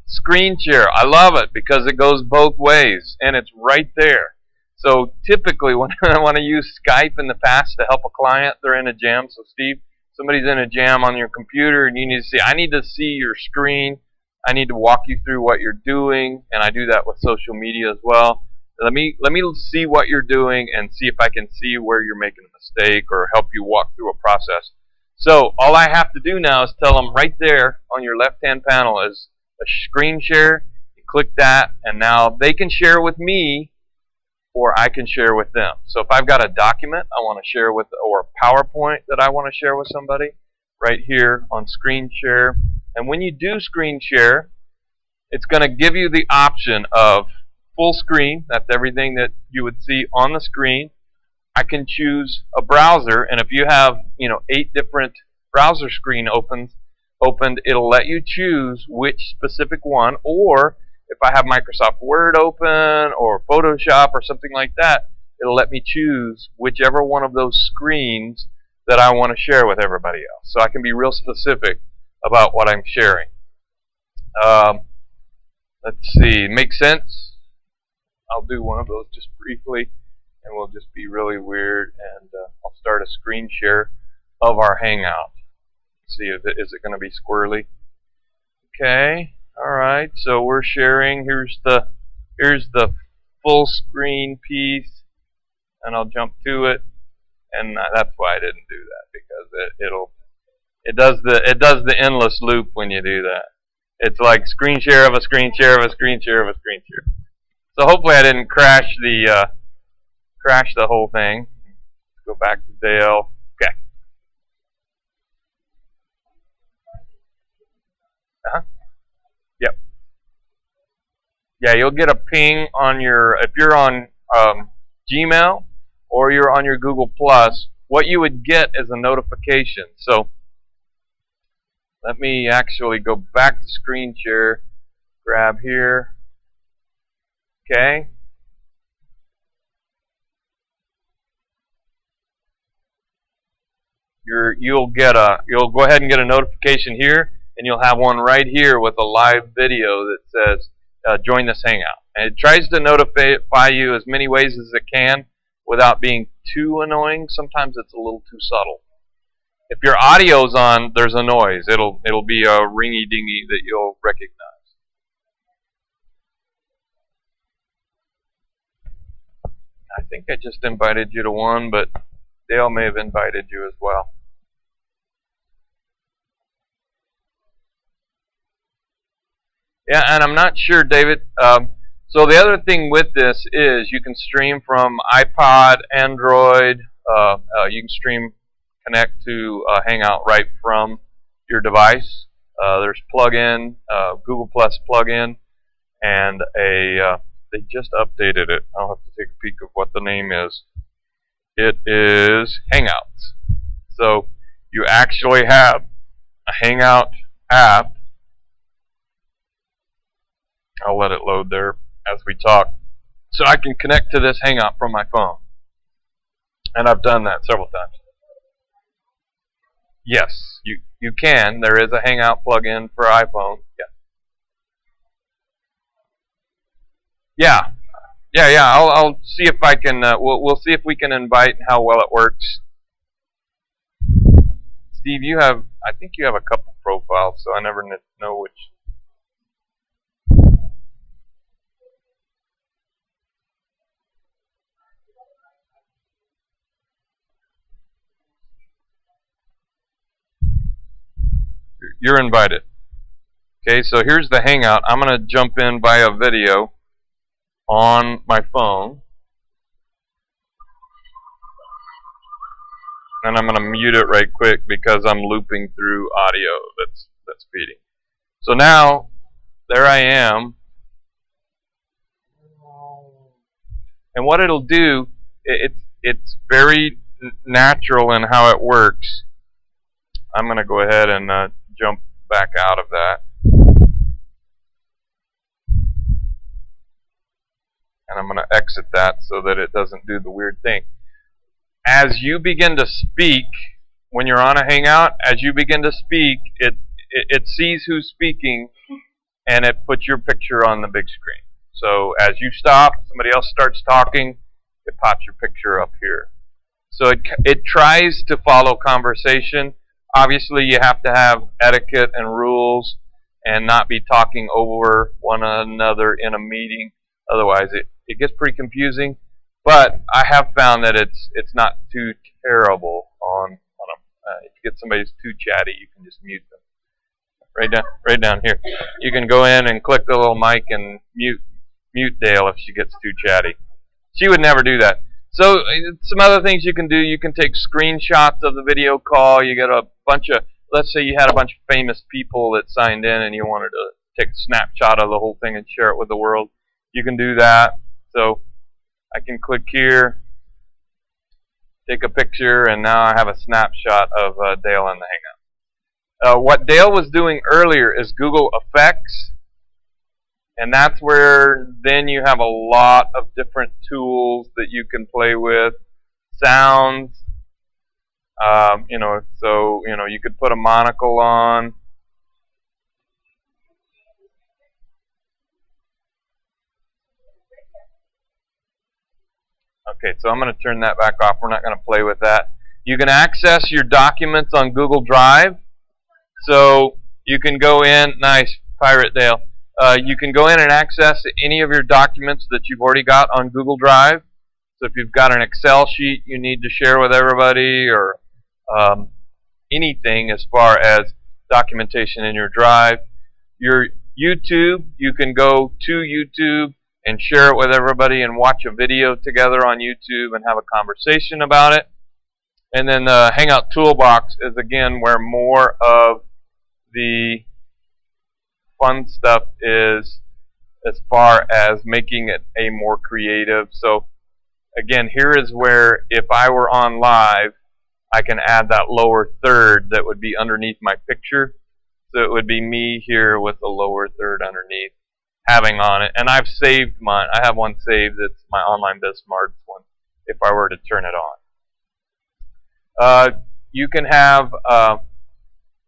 Speaker 2: Screen share. I love it because it goes both ways, and it's right there. So typically when I want to use Skype in the past to help a client, they're in a jam. So Steve, somebody's in a jam on your computer, and you need to see, I need to see your screen. I need to walk you through what you're doing, and I do that with social media as well. Let me see what you're doing and see if I can see where you're making a mistake or help you walk through a process. So all I have to do now is tell them right there on your left-hand panel is a screen share. You click that, and now they can share with me, or I can share with them. So if I've got a document I want to share with, or a PowerPoint that I want to share with somebody, right here on screen share. And when you do screen share, it's going to give you the option of full screen. That's everything that you would see on the screen. I can choose a browser, and if you have 8 different browser screen opened, it'll let you choose which specific one, or if I have Microsoft Word open or Photoshop or something like that, it'll let me choose whichever one of those screens that I want to share with everybody else. So I can be real specific about what I'm sharing. Let's see, make sense? I'll do one of those just briefly, and we'll just be really weird, and I'll start a screen share of our Hangout. See if is it going to be squirrely. Okay, all right. So we're sharing. Here's the full screen piece, and I'll jump to it. And that's why I didn't do that, because it does the endless loop when you do that. It's like screen share of a screen share of a screen share of a screen share. So hopefully I didn't crash the whole thing. Let's go back to Dale. Okay. Yep. Yeah, you'll get a ping on your, if you're on Gmail or you're on your Google Plus, what you would get is a notification. So let me actually go back to screen share, grab here. Okay. You'll go ahead and get a notification here, and you'll have one right here with a live video that says join this Hangout. And it tries to notify you as many ways as it can without being too annoying. Sometimes it's a little too subtle. If your audio's on, there's a noise. It'll be a ringy dingy that you'll recognize. I think I just invited you to one, but Dale may have invited you as well. Yeah, and I'm not sure, David. So the other thing with this is you can stream from iPod, Android. You can stream, connect to Hangout right from your device. There's plug-in, Google Plus plug-in, and they just updated it. I'll have to take a peek of what the name is. It is Hangouts. So you actually have a Hangout app. I'll let it load there as we talk. So I can connect to this Hangout from my phone. And I've done that several times. Yes, you can. There is a Hangout plugin for iPhone. Yeah. I'll see if I can. We'll see if we can invite and how well it works. Steve, I think you have a couple profiles, so I never know which. You're invited. Okay, so here's the Hangout. I'm going to jump in via video on my phone. And I'm going to mute it right quick because I'm looping through audio that's feeding. So now, there I am. And what it'll do, it's very natural in how it works. I'm going to go ahead and jump back out of that. And I'm going to exit that so that it doesn't do the weird thing. As you begin to speak, when you're on a Hangout, as you begin to speak, it sees who's speaking, and it puts your picture on the big screen. So as you stop, somebody else starts talking, it pops your picture up here. So it tries to follow conversation. Obviously, you have to have etiquette and rules and not be talking over one another in a meeting. Otherwise, it gets pretty confusing. But I have found that it's not too terrible on them. If you get somebody who's too chatty, you can just mute them. Right down here. You can go in and click the little mic and mute Dale if she gets too chatty. She would never do that. So some other things you can do. You can take screenshots of the video call. You get a bunch of, let's say you had a bunch of famous people that signed in and you wanted to take a snapshot of the whole thing and share it with the world. You can do that. So I can click here, take a picture, and now I have a snapshot of Dale in the Hangout. What Dale was doing earlier is Google Effects, and that's where then you have a lot of different tools that you can play with. Sounds, you could put a monocle on. Okay, so I'm going to turn that back off. We're not going to play with that. You can access your documents on Google Drive. So you can go in, nice, Pirate Dale. You can go in and access any of your documents that you've already got on Google Drive. So if you've got an Excel sheet you need to share with everybody, or anything as far as documentation in your Drive. Your YouTube, you can go to YouTube and share it with everybody and watch a video together on YouTube and have a conversation about it. And then the Hangout Toolbox is again where more of the fun stuff is as far as making it a more creative. So again, here is where if I were on live, I can add that lower third that would be underneath my picture. So it would be me here with the lower third underneath, having on it. And I've saved mine. I have one saved that's my Online Biz Smarts one, if I were to turn it on. You can have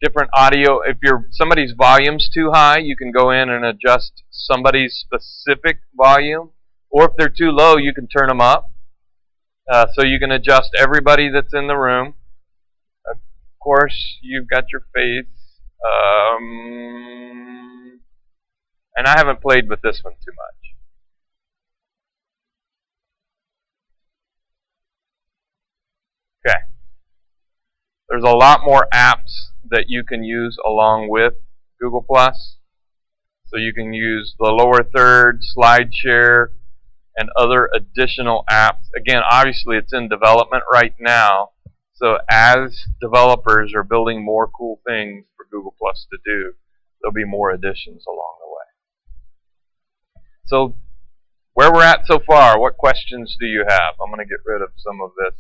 Speaker 2: different audio. If somebody's volume's too high, you can go in and adjust somebody's specific volume. Or if they're too low, you can turn them up. So you can adjust everybody that's in the room. Of course, you've got your face. And I haven't played with this one too much. Okay. There's a lot more apps that you can use along with Google+. So you can use the lower third, SlideShare, and other additional apps. Again, obviously it's in development right now. So as developers are building more cool things for Google+ to do, there'll be more additions along the way. So where we're at so far, what questions do you have? I'm going to get rid of some of this.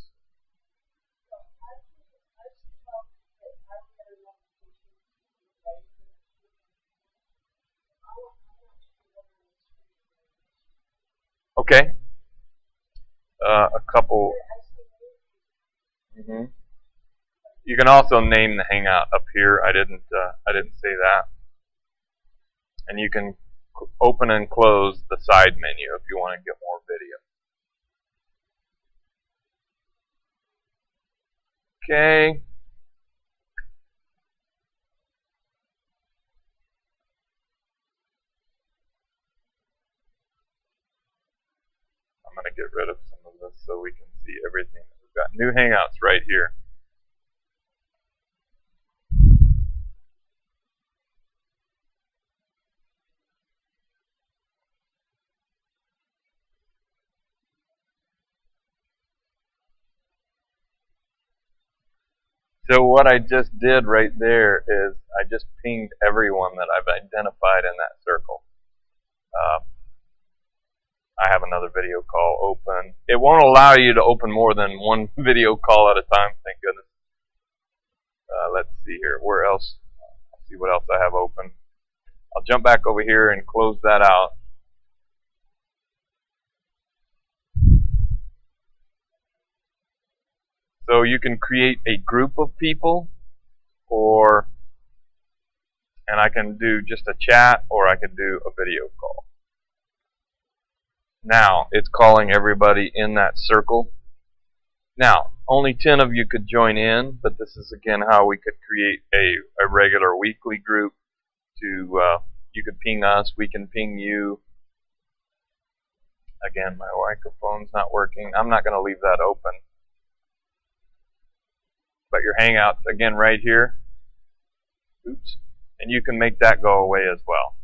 Speaker 2: Okay. A couple. You can also name the Hangout up here. I didn't say that. And you can open and close the side menu if you want to get more video. Okay. I'm going to get rid of some of this so we can see everything. We've got new Hangouts right here. So what I just did right there is I just pinged everyone that I've identified in that circle. I have another video call open. It won't allow you to open more than one video call at a time, thank goodness. Let's see here. Where else? Let's see what else I have open. I'll jump back over here and close that out. So you can create a group of people, and I can do just a chat, or I can do a video call. Now, it's calling everybody in that circle. Now, only 10 of you could join in, but this is again how we could create a regular weekly group. You could ping us, we can ping you. Again, my microphone's not working. I'm not going to leave that open. But your Hangouts, again, right here. Oops. And you can make that go away as well.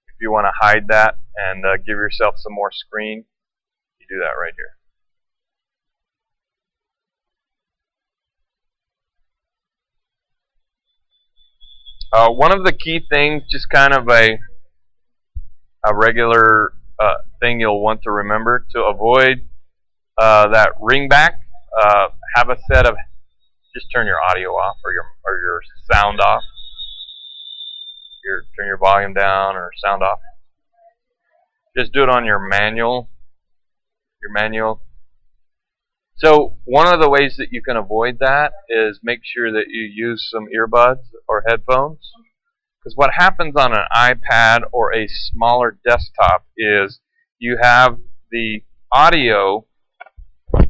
Speaker 2: If you want to hide that and give yourself some more screen, you do that right here. One of the key things, just kind of a regular thing you'll want to remember to avoid that ringback. Have a set of, just turn your audio off or your sound off. Turn your volume down or sound off. Just do it on your manual. So one of the ways that you can avoid that is make sure that you use some earbuds or headphones. Because what happens on an iPad or a smaller desktop is you have the audio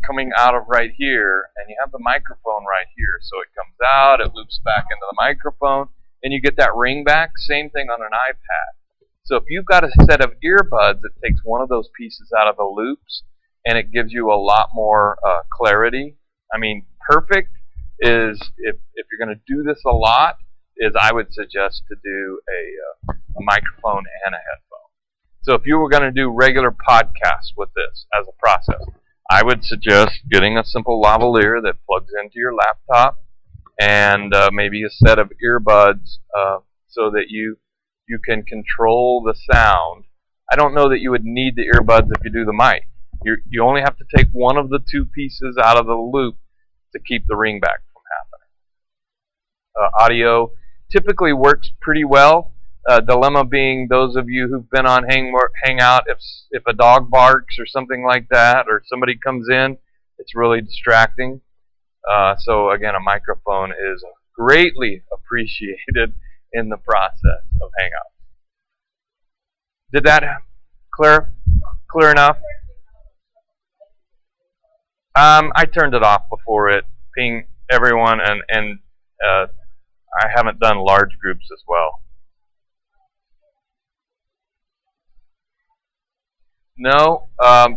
Speaker 2: coming out of right here, and you have the microphone right here. So it comes out, it loops back into the microphone, and you get that ring back. Same thing on an iPad. So if you've got a set of earbuds, it takes one of those pieces out of the loops, and it gives you a lot more clarity. I mean, perfect is, if you're going to do this a lot, is I would suggest to do a microphone and a headphone. So if you were going to do regular podcasts with this as a process, I would suggest getting a simple lavalier that plugs into your laptop and maybe a set of earbuds so that you can control the sound. I don't know that you would need the earbuds if you do the mic. You only have to take one of the two pieces out of the loop to keep the ringback from happening. Audio typically works pretty well. Dilemma being those of you who've been on Hangout, if a dog barks or something like that, or somebody comes in, it's really distracting. So again, a microphone is greatly appreciated in the process of Hangout. Did that clear enough? I turned it off before it pinged everyone, and I haven't done large groups as well. No,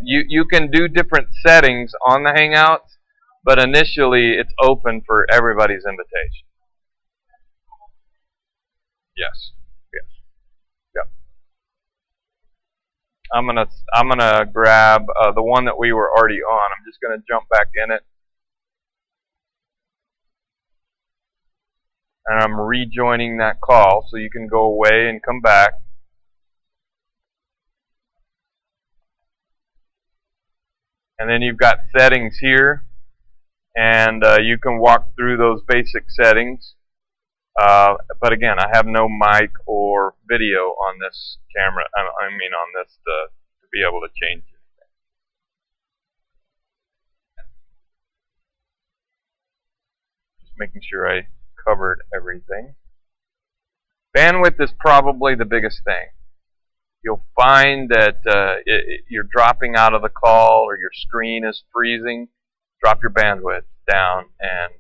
Speaker 2: you can do different settings on the Hangouts, but initially it's open for everybody's invitation. Yes. Yep. I'm gonna grab the one that we were already on. I'm just gonna jump back in it, and I'm rejoining that call, so you can go away and come back. And then you've got settings here, and you can walk through those basic settings. But again, I have no mic or video on this camera. I mean on this to be able to change it. Just making sure I covered everything. Bandwidth is probably the biggest thing. You'll find that you're dropping out of the call or your screen is freezing. Drop your bandwidth down, and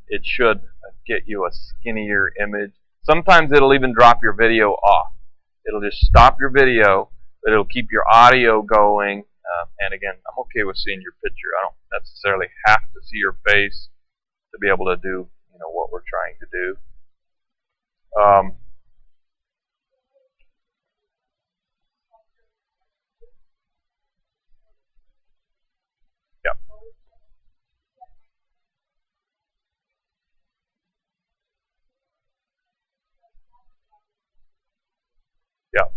Speaker 2: it should get you a skinnier image. Sometimes it'll even drop your video off. It'll just stop your video, but it'll keep your audio going. And again, I'm okay with seeing your picture. I don't necessarily have to see your face to be able to do what we're trying to do. Yep. Yep.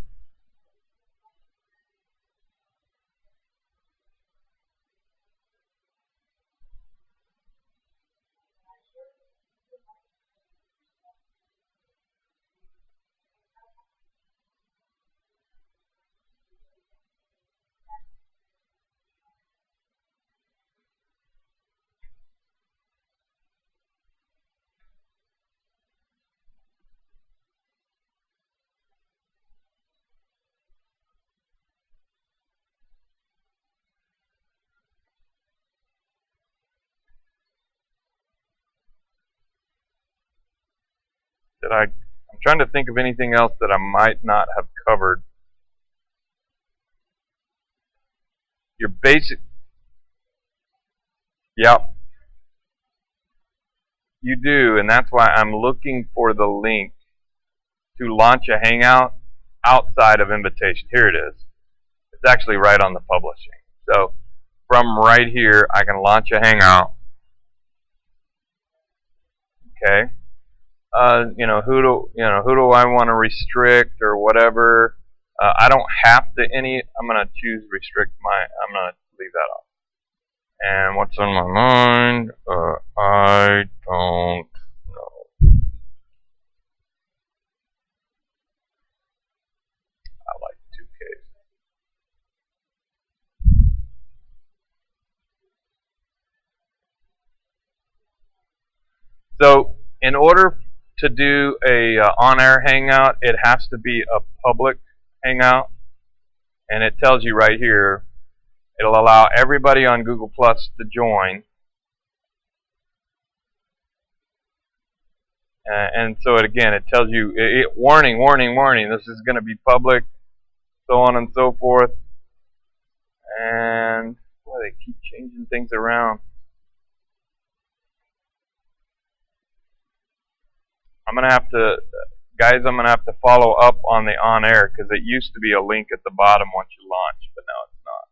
Speaker 2: I'm trying to think of anything else that I might not have covered. Your basic, yep, you do, and that's why I'm looking for the link to launch a Hangout outside of invitation. Here it is. It's actually right on the publishing. So from right here, I can launch a Hangout. Okay. Who do I want to restrict or whatever? I don't have to I'm going to choose restrict I'm going to leave that off. And what's on my mind? I don't know. I like 2Ks. So in order to do a on-air hangout, it has to be a public hangout, and it tells you right here. It'll allow everybody on Google Plus to join, and so again, it tells you warning, warning, warning. This is going to be public, so on and so forth. And boy, they keep changing things around. I'm going to have to, guys, I'm going to have to follow up on the on-air because it used to be a link at the bottom once you launch, but now it's not.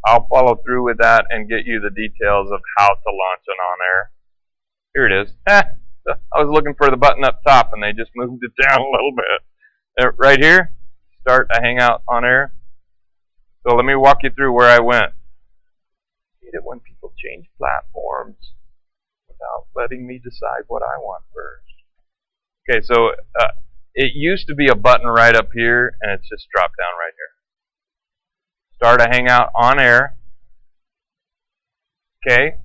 Speaker 2: I'll follow through with that and get you the details of how to launch an on-air. Here it is. I was looking for the button up top and they just moved it down a little bit. Right here, start a Hangout on-air. So let me walk you through where I went. I hate it when people change platforms without letting me decide what I want first. Okay, so it used to be a button right up here, and it's just dropped down right here. Start a Hangout on air. Okay,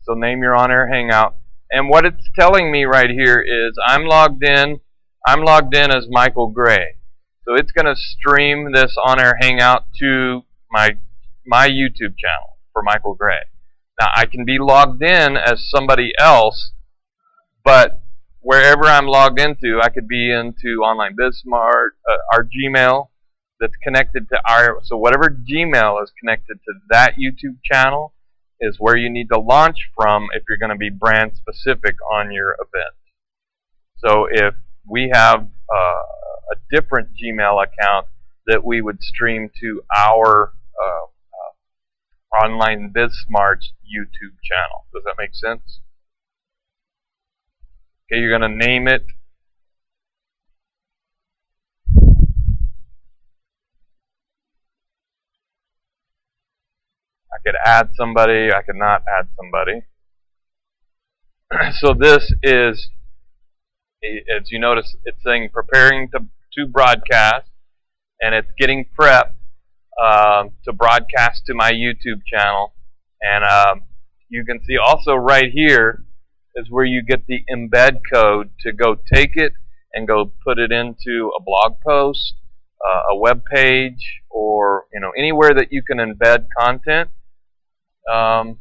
Speaker 2: so name your on-air Hangout. And what it's telling me right here is I'm logged in as Michael Gray. So it's going to stream this on-air Hangout to my YouTube channel for Michael Gray. Now, I can be logged in as somebody else, but wherever I'm logged into, I could be into Online BizSmart, our Gmail that's connected to so whatever Gmail is connected to that YouTube channel is where you need to launch from if you're going to be brand specific on your event. So if we have a different Gmail account that we would stream to our Online BizSmart's YouTube channel. Does that make sense? Okay, you're going to name it I could add somebody, I could not add somebody. So this is, as you notice, it's saying preparing to broadcast, and it's getting prepped to broadcast to my YouTube channel. And you can see also right here is where you get the embed code to go take it and go put it into a blog post, a web page, or anywhere that you can embed content. And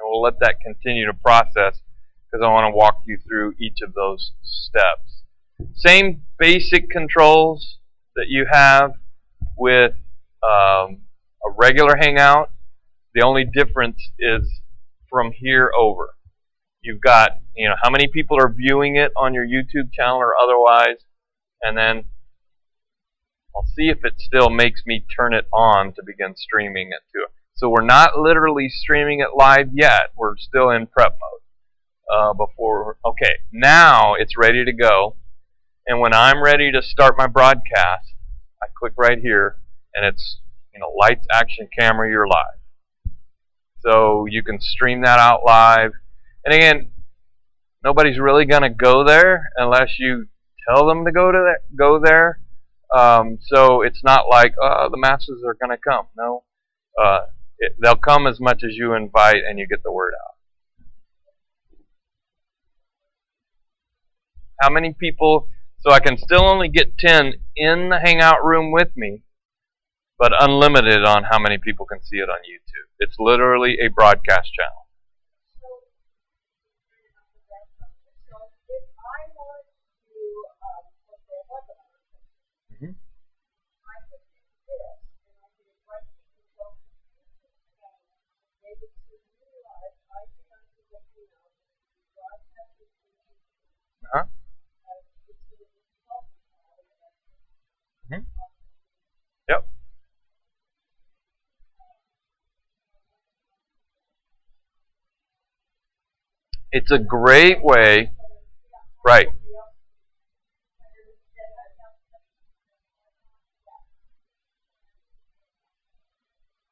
Speaker 2: we'll let that continue to process because I want to walk you through each of those steps. Same basic controls that you have with a regular Hangout. The only difference is from here over. You've got how many people are viewing it on your YouTube channel or otherwise, and then I'll see if it still makes me turn it on to begin streaming it to it. So we're not literally streaming it live yet. We're still in prep mode. Okay, now it's ready to go. And when I'm ready to start my broadcast, I click right here, and it's lights, action, camera, you're live. So you can stream that out live. And again, nobody's really going to go there unless you tell them to go there. So it's not like the masses are going to come. No, they'll come as much as you invite and you get the word out. How many people? So I can still only get 10 in the Hangout room with me, but unlimited on how many people can see it on YouTube. It's literally a broadcast channel. Uh-huh. Yep. It's a great way, right?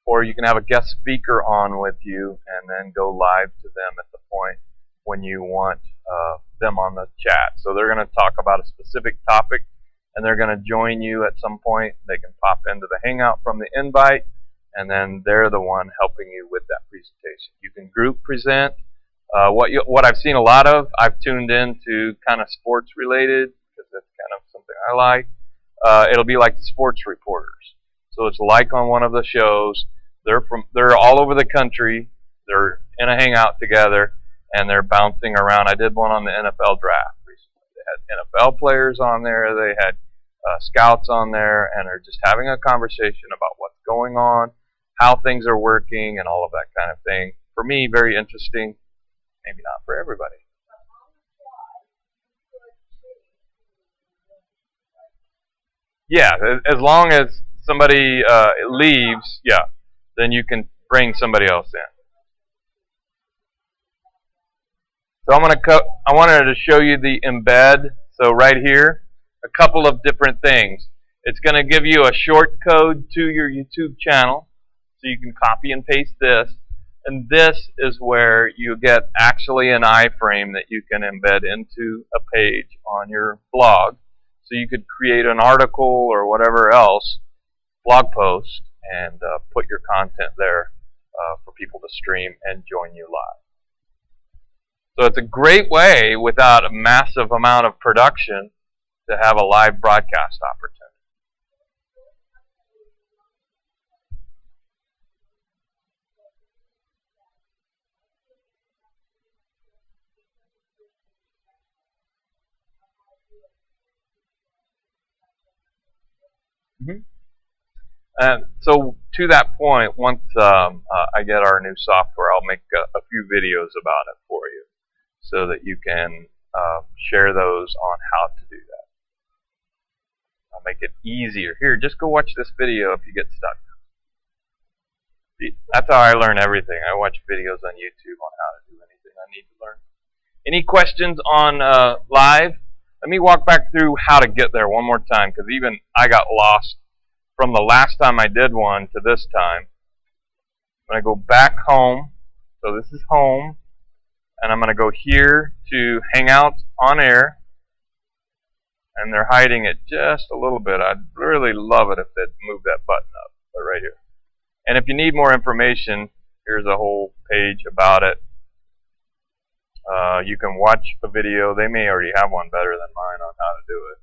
Speaker 2: Or you can have a guest speaker on with you and then go live to them at the point when you want them on the chat. So they're going to talk about a specific topic, and they're going to join you at some point. They can pop into the Hangout from the invite, and then they're the one helping you with that presentation. You can group present. What I've seen a lot of, I've tuned into kind of sports related because that's kind of something I like. It'll be like sports reporters. So it's like on one of the shows. They're all over the country. They're in a Hangout together, and they're bouncing around. I did one on the NFL draft recently. They had NFL players on there. They had scouts on there, and they're just having a conversation about what's going on, how things are working, and all of that kind of thing. For me, very interesting. Maybe not for everybody. Yeah, as long as somebody leaves, yeah, then you can bring somebody else in. So I wanted to show you the embed. So right here, a couple of different things. It's going to give you a short code to your YouTube channel, so you can copy and paste this. And this is where you get actually an iframe that you can embed into a page on your blog. So you could create an article or whatever else, blog post, and put your content there for people to stream and join you live. So it's a great way, without a massive amount of production, to have a live broadcast opportunity. Mm-hmm. And so to that point, once I get our new software, I'll make a few videos about it for you so that you can share those on how to do that. I'll make it easier. Here, just go watch this video if you get stuck. That's how I learn everything. I watch videos on YouTube on how to do anything I need to learn. Any questions on live? Let me walk back through how to get there one more time, because even I got lost from the last time I did one to this time. I'm going to go back home. So this is home. And I'm going to go here to Hangout on Air. And they're hiding it just a little bit. I'd really love it if they'd move that button up. But right here. And if you need more information, here's a whole page about it. You can watch a video. They may already have one better than mine on how to do it.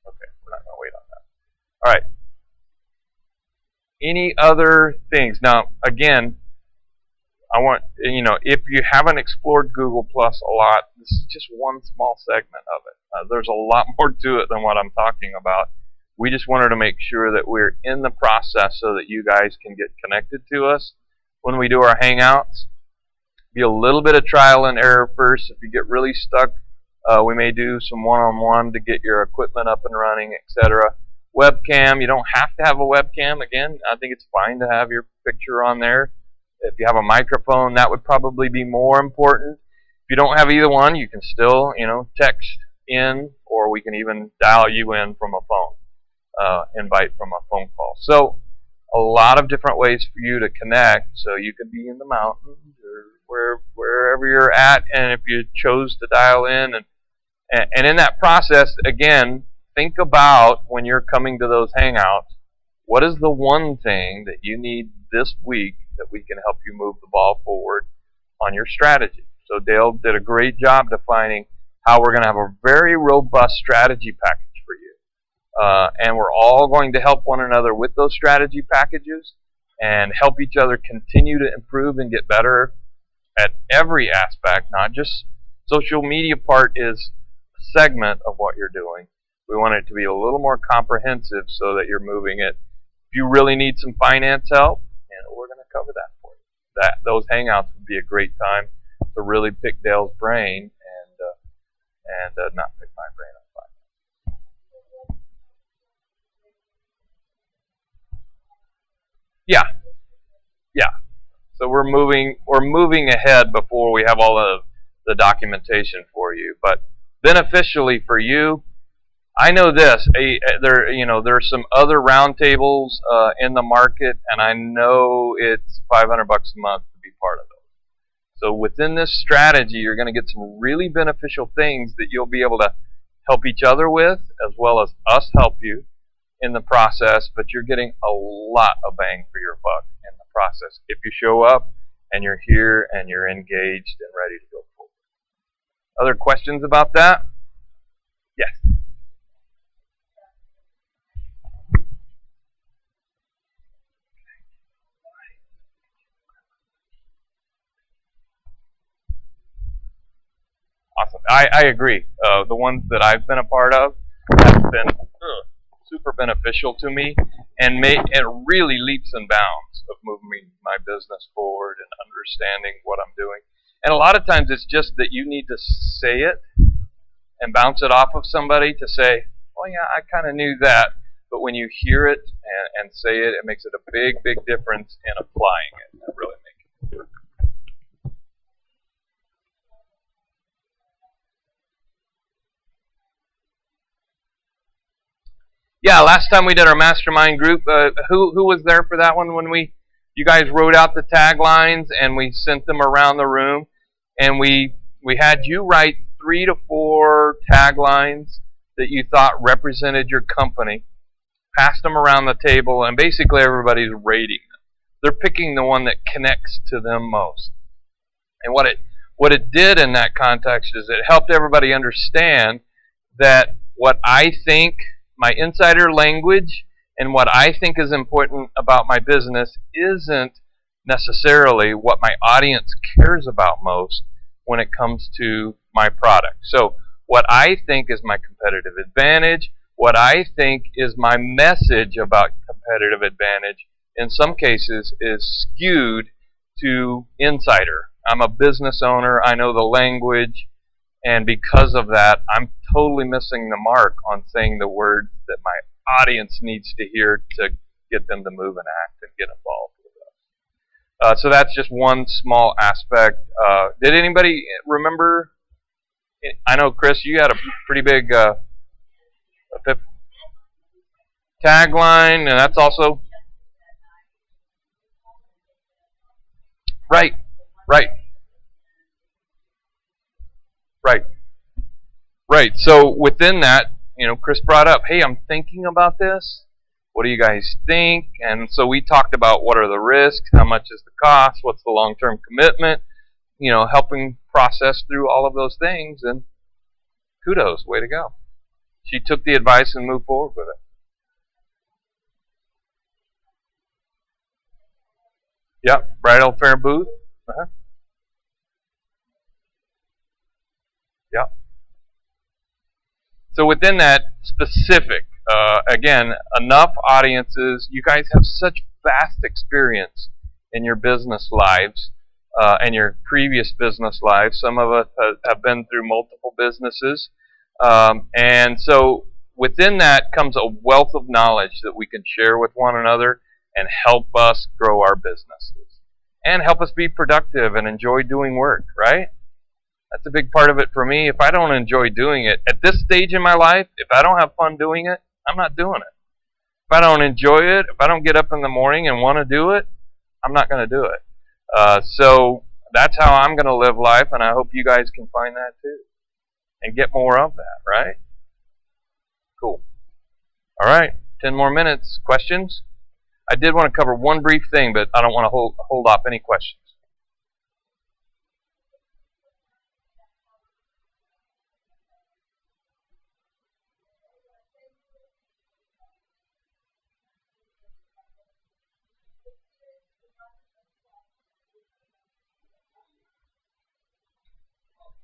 Speaker 2: Okay, we're not going to wait on that. All right. Any other things? Now, again, I want, if you haven't explored Google Plus a lot, this is just one small segment of it. There's a lot more to it than what I'm talking about. We just wanted to make sure that we're in the process so that you guys can get connected to us when we do our Hangouts. Be a little bit of trial and error first. If you get really stuck, we may do some one-on-one to get your equipment up and running, etc. Webcam, you don't have to have a webcam. Again, I think it's fine to have your picture on there. If you have a microphone, that would probably be more important. If you don't have either one, you can still, text in, or we can even dial you in from a phone. Invite from a phone call. So a lot of different ways for you to connect. So you could be in the mountains or wherever you're at, and if you chose to dial in, and in that process, again, think about when you're coming to those Hangouts, what is the one thing that you need this week that we can help you move the ball forward on your strategy. So Dale did a great job defining how we're going to have a very robust strategy package for you. And we're all going to help one another with those strategy packages and help each other continue to improve and get better at every aspect, not just social media part is a segment of what you're doing. We want it to be a little more comprehensive so that you're moving it. If you really need some finance help, we're going to cover that for you. Those Hangouts would be a great time to really pick Dale's brain and not pick my brain on finance. Yeah. So we're moving ahead before we have all of the documentation for you. But beneficially for you, I know this. There's some other roundtables in the market, and I know it's $500 a month to be part of those. So within this strategy, you're going to get some really beneficial things that you'll be able to help each other with, as well as us help you in the process. But you're getting a lot of bang for your buck in the process if you show up and you're here and you're engaged and ready to go forward. Other questions about that? Yes. Awesome. I agree. The ones that I've been a part of have been super beneficial to me and really leaps and bounds of moving my business forward and understanding what I'm doing. And a lot of times it's just that you need to say it and bounce it off of somebody to say, well, yeah, I kind of knew that. But when you hear it and say it, it makes it a big, big difference in applying it and really making it work. Yeah, last time we did our mastermind group, who was there for that one when you guys wrote out the taglines and we sent them around the room, and we had you write 3 to 4 taglines that you thought represented your company, passed them around the table, and basically everybody's rating them. They're picking the one that connects to them most. And what it did in that context is it helped everybody understand that what I think, my insider language, and what I think is important about my business isn't necessarily what my audience cares about most when it comes to my product. So what I think is my competitive advantage, what I think is my message about competitive advantage, in some cases is skewed to insider. I'm a business owner, I know the language, and because of that, I'm totally missing the mark on saying the words that my audience needs to hear to get them to move and act and get involved with us. So that's just one small aspect. Did anybody remember? I know, Chris, you had a pretty big tagline, and that's also right, right, right, right. So within that, Chris brought up, hey, I'm thinking about this. What do you guys think? And so we talked about what are the risks, how much is the cost, what's the long-term commitment, helping process through all of those things, and kudos, way to go. She took the advice and moved forward with it. Yep, bridal fair booth. Uh-huh. Yep. So within that specific, again, enough audiences. You guys have such vast experience in your business lives and your previous business lives. Some of us have been through multiple businesses. And so within that comes a wealth of knowledge that we can share with one another and help us grow our businesses and help us be productive and enjoy doing work, right? That's a big part of it for me. If I don't enjoy doing it at this stage in my life, if I don't have fun doing it, I'm not doing it. If I don't enjoy it, if I don't get up in the morning and want to do it, I'm not going to do it. So that's how I'm going to live life, and I hope you guys can find that too and get more of that, right? Cool. All right, 10 more minutes. Questions? I did want to cover one brief thing, but I don't want to hold off any questions.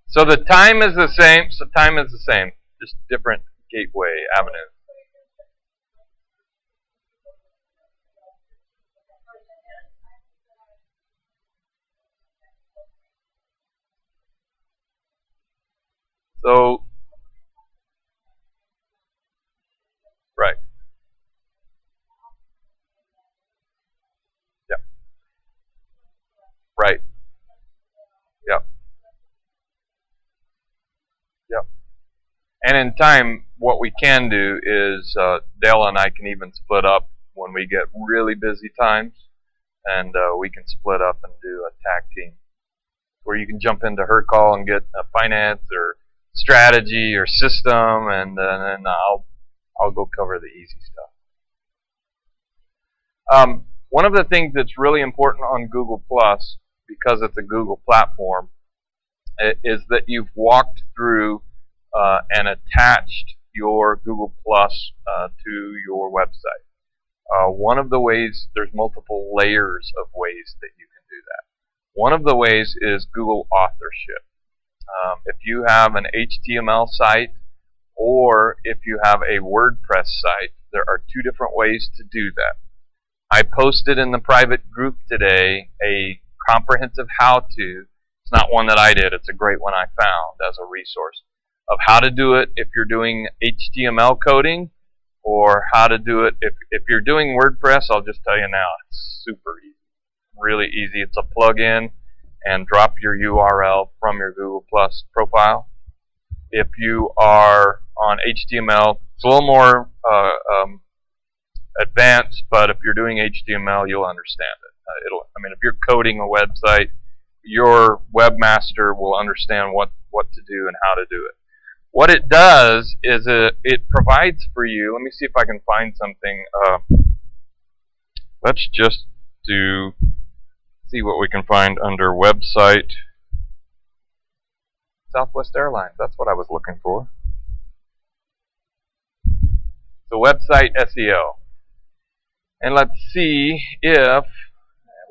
Speaker 2: So the time is the same. Just different gateway avenues. So, right. Yep. Right. Yep. Yep. And in time, what we can do is Dale and I can even split up when we get really busy times, and we can split up and do a tag team where you can jump into her call and get finance or strategy or system, and then I'll go cover the easy stuff. One of the things that's really important on Google Plus, because it's a Google platform, is that you've walked through and attached your Google Plus to your website. One of the ways, there's multiple layers of ways that you can do that. One of the ways is Google authorship. If you have an HTML site or if you have a WordPress site, there are two different ways to do that. I posted in the private group today a comprehensive how-to. It's not one that I did. It's a great one I found as a resource of how to do it if you're doing HTML coding or how to do it if you're doing WordPress. I'll just tell you now, it's super easy. Really easy. It's a plug-in and drop your URL from your Google Plus profile. If you are on HTML, it's a little more advanced, but if you're doing HTML, you'll understand it. If you're coding a website, your webmaster will understand what to do and how to do it. What it does is it provides for you. Let me see if I can find something. Let's just see what we can find under website. Southwest Airlines. That's what I was looking for. So website SEO. And let's see if,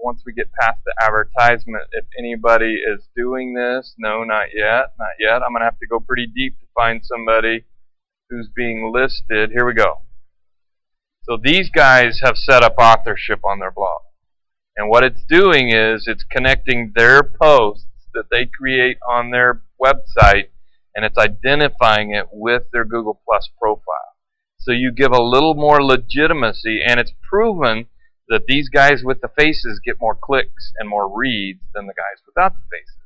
Speaker 2: once we get past the advertisement, if anybody is doing this. No, not yet. Not yet. I'm going to have to go pretty deep to find somebody who's being listed. Here we go. So these guys have set up authorship on their blog. And what it's doing is it's connecting their posts that they create on their website, and it's identifying it with their Google Plus profile. So you give a little more legitimacy, and it's proven that these guys with the faces get more clicks and more reads than the guys without the faces.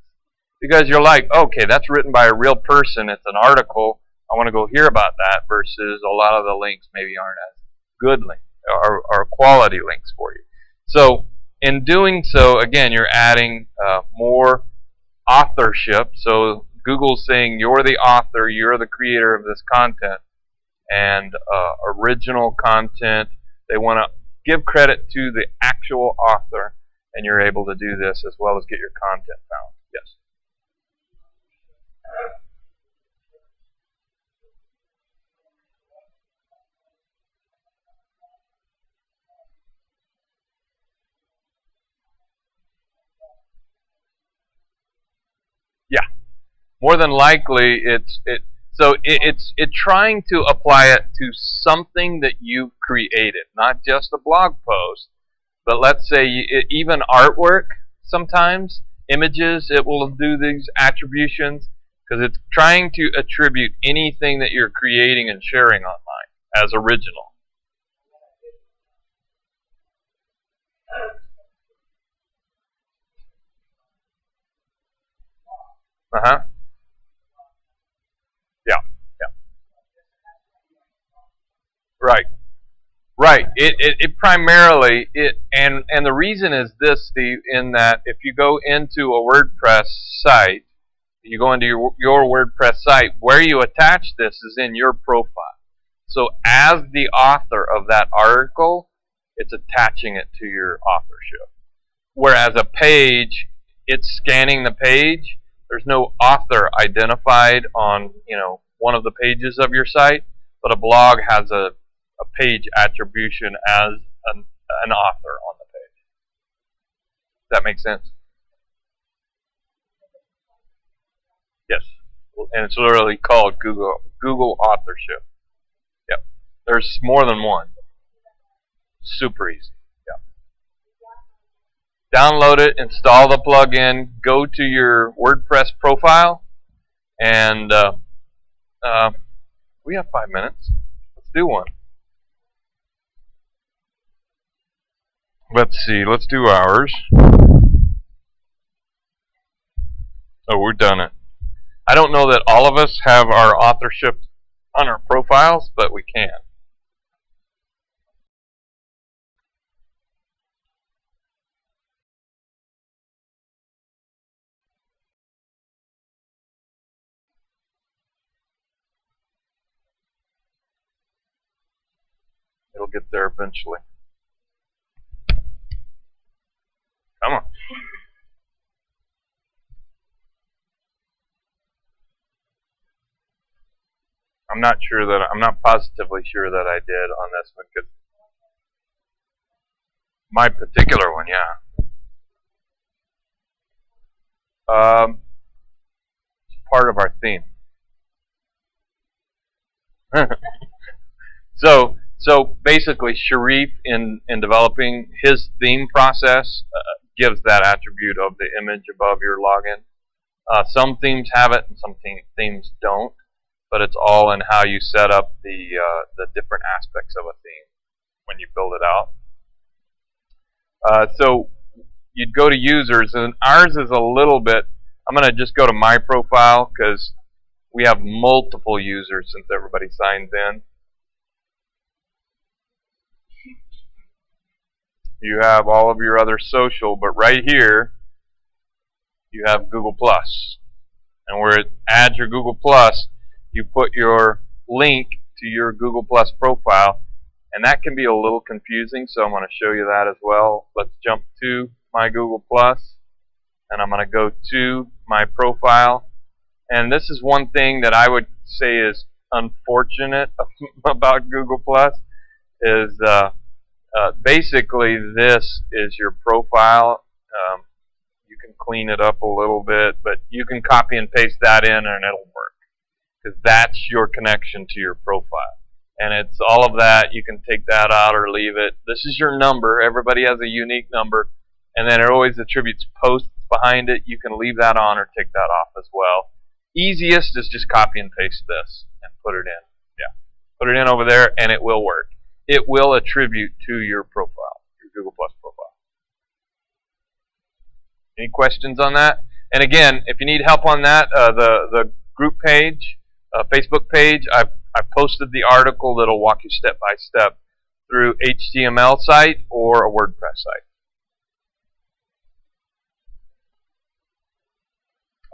Speaker 2: Because you're like, okay, that's written by a real person, it's an article, I want to go hear about that, versus a lot of the links maybe aren't as good links or quality links for you. So in doing so, again, you're adding more authorship. So Google's saying you're the author, you're the creator of this content, and original content. They want to give credit to the actual author, and you're able to do this as well as get your content found. Yes. Yeah. More than likely, it's trying to apply it to something that you've created, not just a blog post, but let's say even artwork. Sometimes images, it will do these attributions because it's trying to attribute anything that you're creating and sharing online as original. Uh-huh. Yeah. Yeah. Right. Right. It primarily and the reason is this, Steve, in that if you go into a WordPress site, you go into your WordPress site, where you attach this is in your profile. So as the author of that article, it's attaching it to your authorship. Whereas a page, it's scanning the page. There's no author identified on, one of the pages of your site, but a blog has a page attribution as an author on the page. Does that make sense? Yes. And it's literally called Google Authorship. Yep. There's more than one. Super easy. Yep. Download it, install the plugin, go to your WordPress profile, and we have 5 minutes. Let's do one. Let's see. Let's do ours. Oh, we're done it. I don't know that all of us have our authorship on our profiles, but we can. It'll get there eventually. Come on. I'm not positively sure that I did on this one, because my particular one, yeah. It's part of our theme. So basically, Sharif in developing his theme process gives that attribute of the image above your login. Some themes have it, and some themes don't. But it's all in how you set up the different aspects of a theme when you build it out. So you'd go to users, and ours is a little bit. I'm going to just go to my profile because we have multiple users since everybody signs in. You have all of your other social, but right here you have Google+. And where it adds your Google+, you put your link to your Google Plus profile, and that can be a little confusing, so I'm going to show you that as well. Let's jump to my Google Plus, and I'm going to go to my profile. And this is one thing that I would say is unfortunate about Google Plus, is basically this is your profile. You can clean it up a little bit, but you can copy and paste that in and it'll work, because that's your connection to your profile. And it's all of that. You can take that out or leave it. This is your number. Everybody has a unique number. And then it always attributes posts behind it. You can leave that on or take that off as well. Easiest is just copy and paste this and put it in. Yeah. Put it in over there and it will work. It will attribute to your profile, your Google Plus profile. Any questions on that? And again, if you need help on that, the group page, Facebook page, I've posted the article that'll walk you step by step through HTML site or a WordPress site.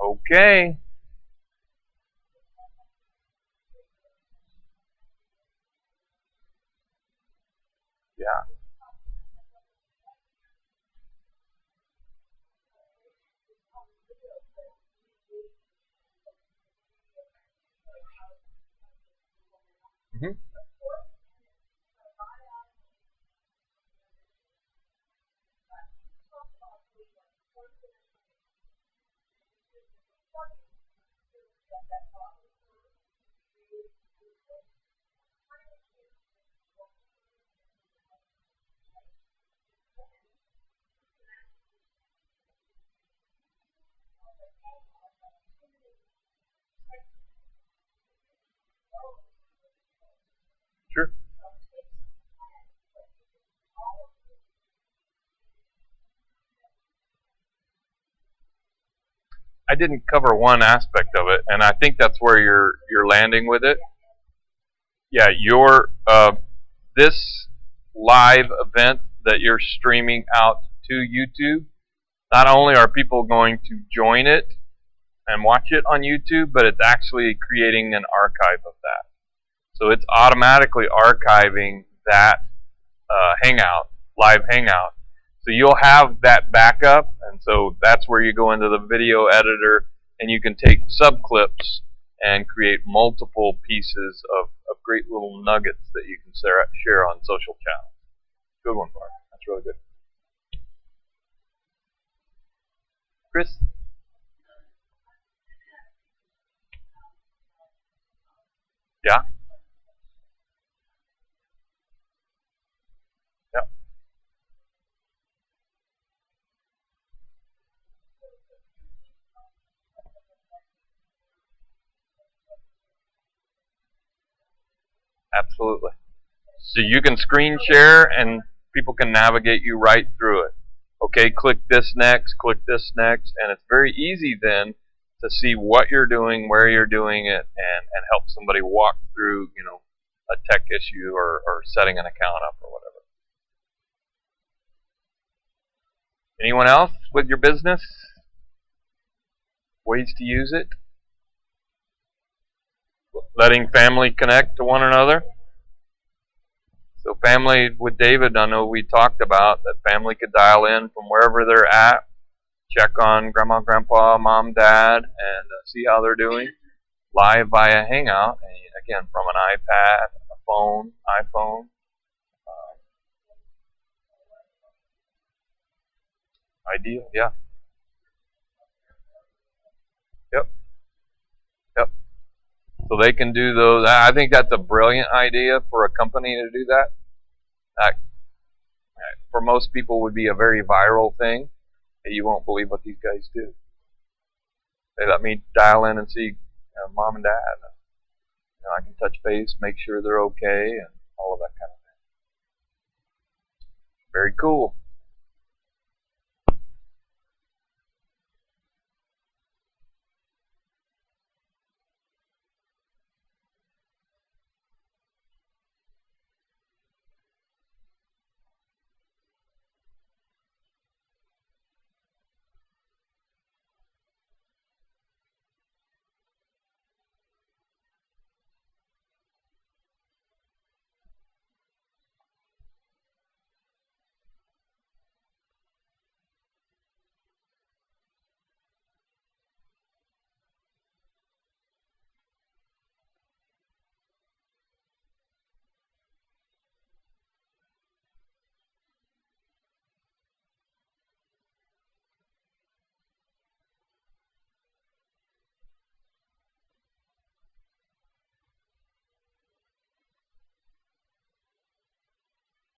Speaker 2: Okay. Yeah. Mm-hmm. Sure. I didn't cover one aspect of it, and I think that's where you're landing with it. Yeah, your this live event that you're streaming out to YouTube, not only are people going to join it and watch it on YouTube, but it's actually creating an archive of that. So it's automatically archiving that Hangout, live Hangout. So you'll have that backup, and so that's where you go into the video editor, and you can take subclips and create multiple pieces of great little nuggets that you can share on social channels. Good one, Mark. That's really good. Chris? Yeah? Yep. Absolutely. So you can screen share and people can navigate you right through it. Okay, click this next, and it's very easy then to see what you're doing, where you're doing it, and help somebody walk through, a tech issue or setting an account up or whatever. Anyone else with your business? Ways to use it? Letting family connect to one another? So family with David, I know we talked about that family could dial in from wherever they're at, check on grandma, grandpa, mom, dad, and see how they're doing live via Hangout. And again, from an iPad, a phone, iPhone. Ideal, yeah. Yep. Yep. So they can do those. I think that's a brilliant idea for a company to do that. For most people would be a very viral thing. You won't believe what these guys do. They let me dial in and see mom and dad. I can touch base, make sure they're okay, and all of that kind of thing. Very cool.